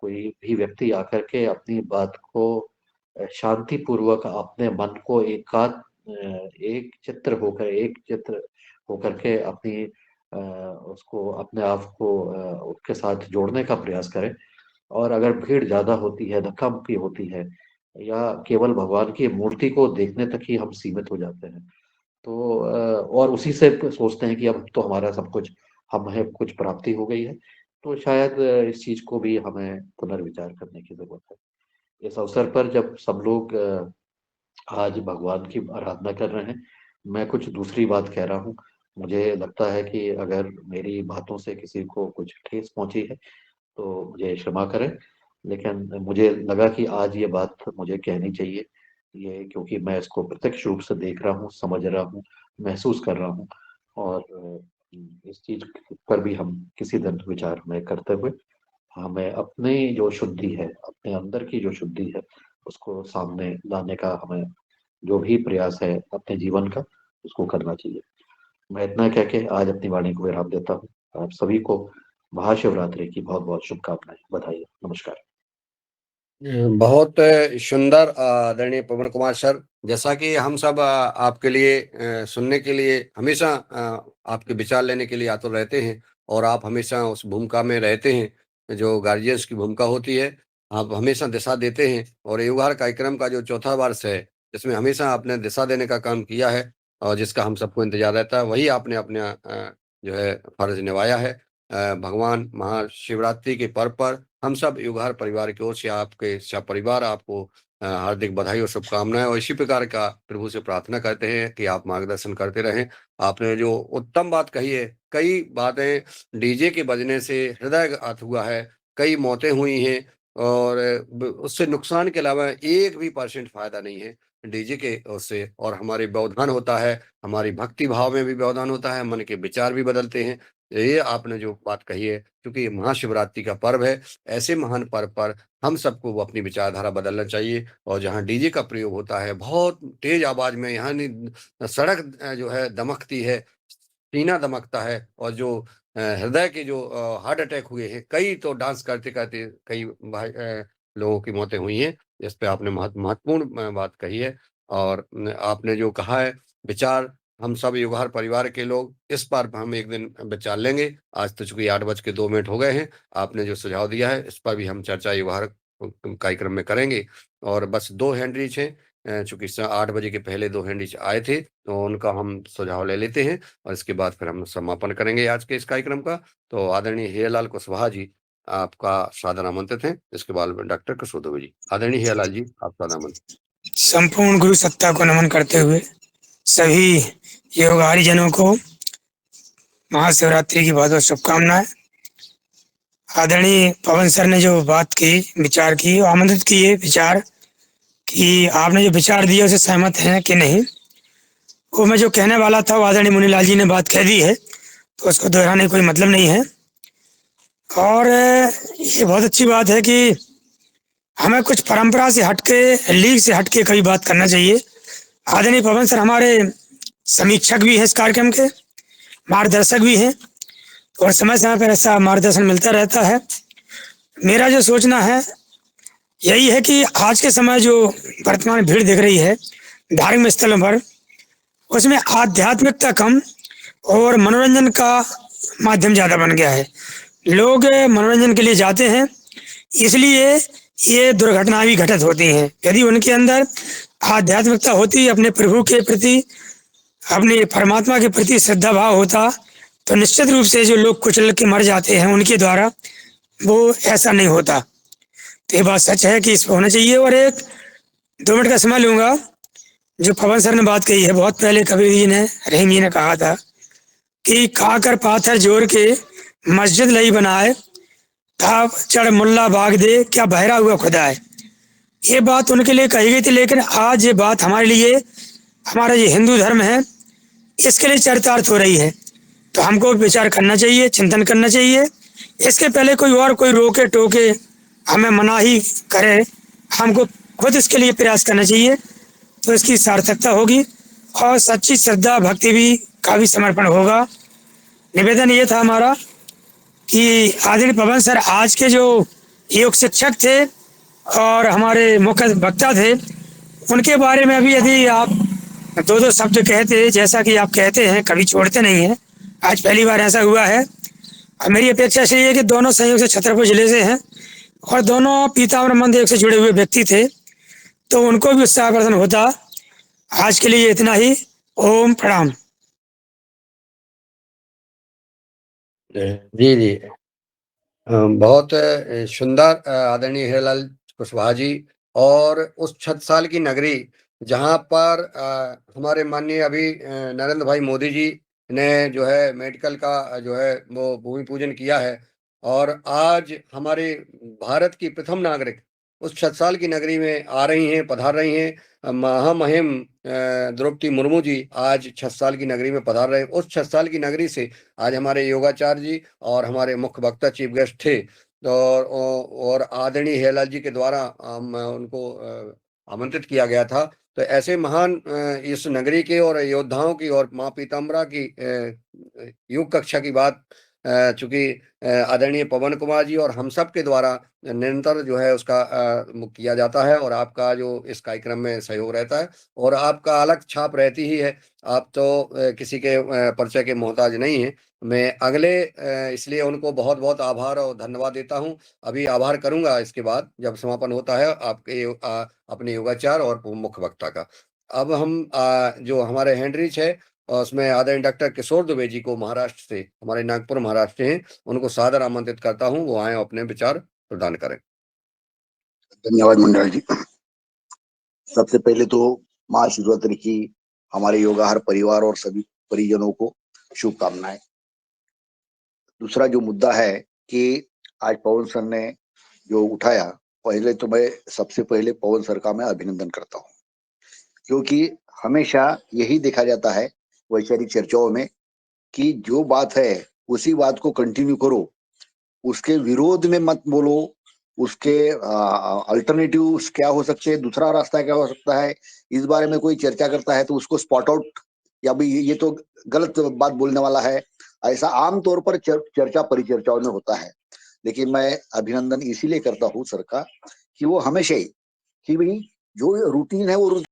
कोई भी व्यक्ति आकर के अपनी बात को शांति पूर्वक अपने मन को एक चित्र होकर के अपनी उसको अपने आप को उसके साथ जोड़ने का प्रयास करें। और अगर भीड़ ज्यादा होती है, धक्का मुक्की होती है, या केवल भगवान की मूर्ति को देखने तक ही हम सीमित हो जाते हैं, तो और उसी से सोचते हैं कि अब तो हमारा सब कुछ, हमें कुछ प्राप्ति हो गई है, तो शायद इस चीज को भी हमें पुनर्विचार करने की जरूरत है। इस अवसर पर जब सब लोग आज भगवान की आराधना कर रहे हैं, मैं कुछ दूसरी बात कह रहा हूँ। मुझे लगता है कि अगर मेरी बातों से किसी को कुछ ठेस पहुंची है, तो मुझे क्षमा करें। लेकिन मुझे लगा कि आज ये बात मुझे कहनी चाहिए, ये क्योंकि मैं इसको प्रत्यक्ष रूप से देख रहा हूँ, समझ रहा हूँ, महसूस कर रहा हूँ। और इस चीज पर भी हम किसी दिन विचार में करते हुए, हमें अपनी जो शुद्धि है, अपने अंदर की जो शुद्धि है, उसको सामने लाने का हमें जो भी प्रयास है अपने जीवन का, उसको करना चाहिए। मैं इतना कह के आज अपनी वाणी को विराम देता हूँ। आप सभी को महाशिवरात्रि की बहुत बहुत शुभकामनाएं, बधाई, नमस्कार। बहुत सुंदर आदरणीय पवन कुमार सर, जैसा कि हम सब आपके लिए सुनने के लिए हमेशा आपके विचार लेने के लिए आतुर रहते हैं, और आप हमेशा उस भूमिका में रहते हैं जो गार्जियंस की भूमिका होती है। आप हमेशा दिशा देते हैं, और युवहार कार्यक्रम का जो चौथा वर्ष है, जिसमें हमेशा आपने दिशा देने का काम किया है और जिसका हम सबको इंतजार रहता है, वही आपने अपने जो है फर्ज निभाया है। भगवान महाशिवरात्रि के पर्व पर हम सब युगहर परिवार की ओर से आपके परिवार आपको हार्दिक बधाई और शुभकामनाएं, और इसी प्रकार का प्रभु से प्रार्थना करते हैं कि आप मार्गदर्शन करते रहें। आपने जो उत्तम बात कही है, कई बातें डीजे के बजने से हृदयघात हुआ है, कई मौतें हुई हैं, और उससे नुकसान के अलावा 1% फायदा नहीं है डीजे के उससे। और हमारे व्यवधान होता है, हमारी भक्ति भाव में भी व्यवधान होता है, मन के विचार भी बदलते हैं। ये आपने जो बात कही है, क्योंकि ये महाशिवरात्रि का पर्व है, ऐसे महान पर्व पर हम सबको वो अपनी विचारधारा बदलना चाहिए। और जहाँ डीजे का प्रयोग होता है बहुत तेज आवाज में, यहाँ सड़क जो है दमकती है, सीना दमकता है, और जो हृदय के जो हार्ट अटैक हुए हैं, कई तो डांस करते करते कई भाई लोगों की मौतें हुई हैं। इस पे आपने महत्वपूर्ण बात कही है। और आपने जो कहा है विचार, हम सब युगहर परिवार के लोग इस पर हम एक दिन विचार लेंगे। आज तो चूंकि 8:02 हो गए हैं, आपने जो सुझाव दिया है इस पर भी हम चर्चा युगहर कार्यक्रम में करेंगे। और बस 2 हैंड रीच हैं, चूंकि 8 बजे के पहले 2 हैंड रीच आए थे, तो उनका हम सुझाव ले लेते हैं, और इसके बाद फिर हम समापन करेंगे आज के इस कार्यक्रम का। तो आदरणीय हीरालाल कुशवाहा जी, आपका सादर आमंत्रित है। इसके बाद डॉक्टर कृष्ण दुबे जी। आदरणीय हीरालाल जी, आप सादर आमंत्रित। संपूर्ण गुरु सत्ता को नमन करते हुए सभी योगहारी जनों को महाशिवरात्रि की बहुत बहुत शुभकामनाएं। आदरणीय पवन सर ने जो बात की, विचार की, आमंत्रित किए विचार कि आपने जो विचार दिए उसे सहमत हैं कि नहीं, वो मैं जो कहने वाला था वो आदरणीय मुनीलाल जी ने बात कह दी है, तो उसको दोहराने कोई मतलब नहीं है। और ये बहुत अच्छी बात है कि हमें कुछ परंपरा से हटके, लीग से हटके कभी बात करना चाहिए। आदरणीय पवन सर हमारे समीक्षक भी हैं इस कार्यक्रम के, मार्गदर्शक भी हैं, और समय समय पर ऐसा मार्गदर्शन मिलता रहता है। मेरा जो सोचना है यही है कि आज के समय जो वर्तमान भीड़ दिख रही है धार्मिक स्थलों पर, उसमें आध्यात्मिकता कम और मनोरंजन का माध्यम ज़्यादा बन गया है। लोग मनोरंजन के लिए जाते हैं, इसलिए ये दुर्घटनाएं भी घटित होती हैं। यदि उनके अंदर आध्यात्मिकता होती, अपने प्रभु के प्रति, अपने परमात्मा के प्रति श्रद्धा भाव होता, तो निश्चित रूप से जो लोग कुचल के मर जाते हैं उनके द्वारा वो ऐसा नहीं होता। तो ये बात सच है कि इस पर होना चाहिए। और एक 2 मिनट का समय लूंगा। जो पवन सर ने बात कही है, बहुत पहले कबीर जी ने, रहीम जी ने कहा था कि खाकर पाथर जोड़ के मस्जिद लई बनाए, था चढ़ मुल्ला भाग दे, क्या बहरा हुआ खुदा है। ये बात उनके लिए कही गई थी, लेकिन आज ये बात हमारे लिए, हमारा ये हिंदू धर्म है, इसके लिए चरितार्थ हो रही है। तो हमको विचार करना चाहिए, चिंतन करना चाहिए। इसके पहले कोई रोके टोके हमें मनाही करे, हमको खुद इसके लिए प्रयास करना चाहिए, तो इसकी सार्थकता होगी और सच्ची श्रद्धा भक्ति भी का भी समर्पण होगा। निवेदन ये था हमारा कि आदरणीय पवन सर आज के जो योग शिक्षक थे और हमारे मुख्य वक्ता थे, उनके बारे में अभी यदि आप 2 शब्द कहते, जैसा कि आप कहते हैं कभी छोड़ते नहीं हैं, आज पहली बार ऐसा हुआ है। और मेरी अपेक्षा से ये है कि दोनों संयोग से छतरपुर जिले से हैं और दोनों पीताम्बर मंदिर से जुड़े हुए व्यक्ति थे, तो उनको भी उत्साहवर्धन होता। आज के लिए इतना ही। ओम प्रणाम। जी जी, बहुत सुंदर आदरणीय हीरालाल कुशवाहा जी। और उस 6 साल की नगरी जहां पर हमारे माननीय अभी नरेंद्र भाई मोदी जी ने जो है मेडिकल का जो है वो भूमि पूजन किया है, और आज हमारे भारत की प्रथम नागरिक उस 6 साल की नगरी में आ रही हैं, पधार रही हैं। महामहिम द्रौपदी मुर्मू जी आज 6 साल की नगरी में पधार रहे हैं। उस 6 साल की नगरी से आज हमारे योगाचार्य जी और हमारे मुख्य वक्ता चीफ गेस्ट थे, और आदरणीय हीरालाल जी के द्वारा उनको आमंत्रित किया गया था। तो ऐसे महान इस नगरी के और योद्धाओं की और माँ पीताम्बरा की योग कक्षा की बात चूंकि आदरणीय पवन कुमार जी और हम सब के द्वारा निरंतर जो है उसका किया जाता है और आपका जो इस कार्यक्रम में सहयोग रहता है और आपका अलग छाप रहती ही है। आप तो किसी के परिचय के मोहताज नहीं है। मैं अगले इसलिए उनको बहुत बहुत आभार और धन्यवाद देता हूं। अभी आभार करूंगा इसके बाद जब समापन होता है आपके अपने योगाचार और मुख्य वक्ता का। अब हम जो हमारे हैंडरिच है और उसमें आदरणीय डॉक्टर किशोर दुबे जी को महाराष्ट्र से, हमारे नागपुर महाराष्ट्र हैं, उनको सादर आमंत्रित करता हूं, वो आए अपने विचार प्रदान करें। धन्यवाद मंडल जी। सबसे पहले तो महाशिवरात्रि की हमारे योगाहार परिवार और सभी परिजनों को शुभकामनाएं। दूसरा जो मुद्दा है कि आज पवन सर ने जो उठाया, पहले तो मैं सबसे पहले पवन सर का मैं अभिनंदन करता हूं, क्योंकि हमेशा यही देखा जाता है वैचारिक चर्चाओं में कि जो बात है उसी बात को कंटिन्यू करो, उसके विरोध में मत बोलो, उसके अल्टरनेटिव क्या हो सकते हैं, दूसरा रास्ता क्या हो सकता है, इस बारे में कोई चर्चा करता है तो उसको स्पॉट आउट या भाई ये तो गलत बात बोलने वाला है, ऐसा आमतौर पर चर्चा परिचर्चाओं में होता है। लेकिन मैं अभिनंदन इसीलिए करता हूँ सर का कि वो हमेशा ही कि भाई जो रूटीन है वो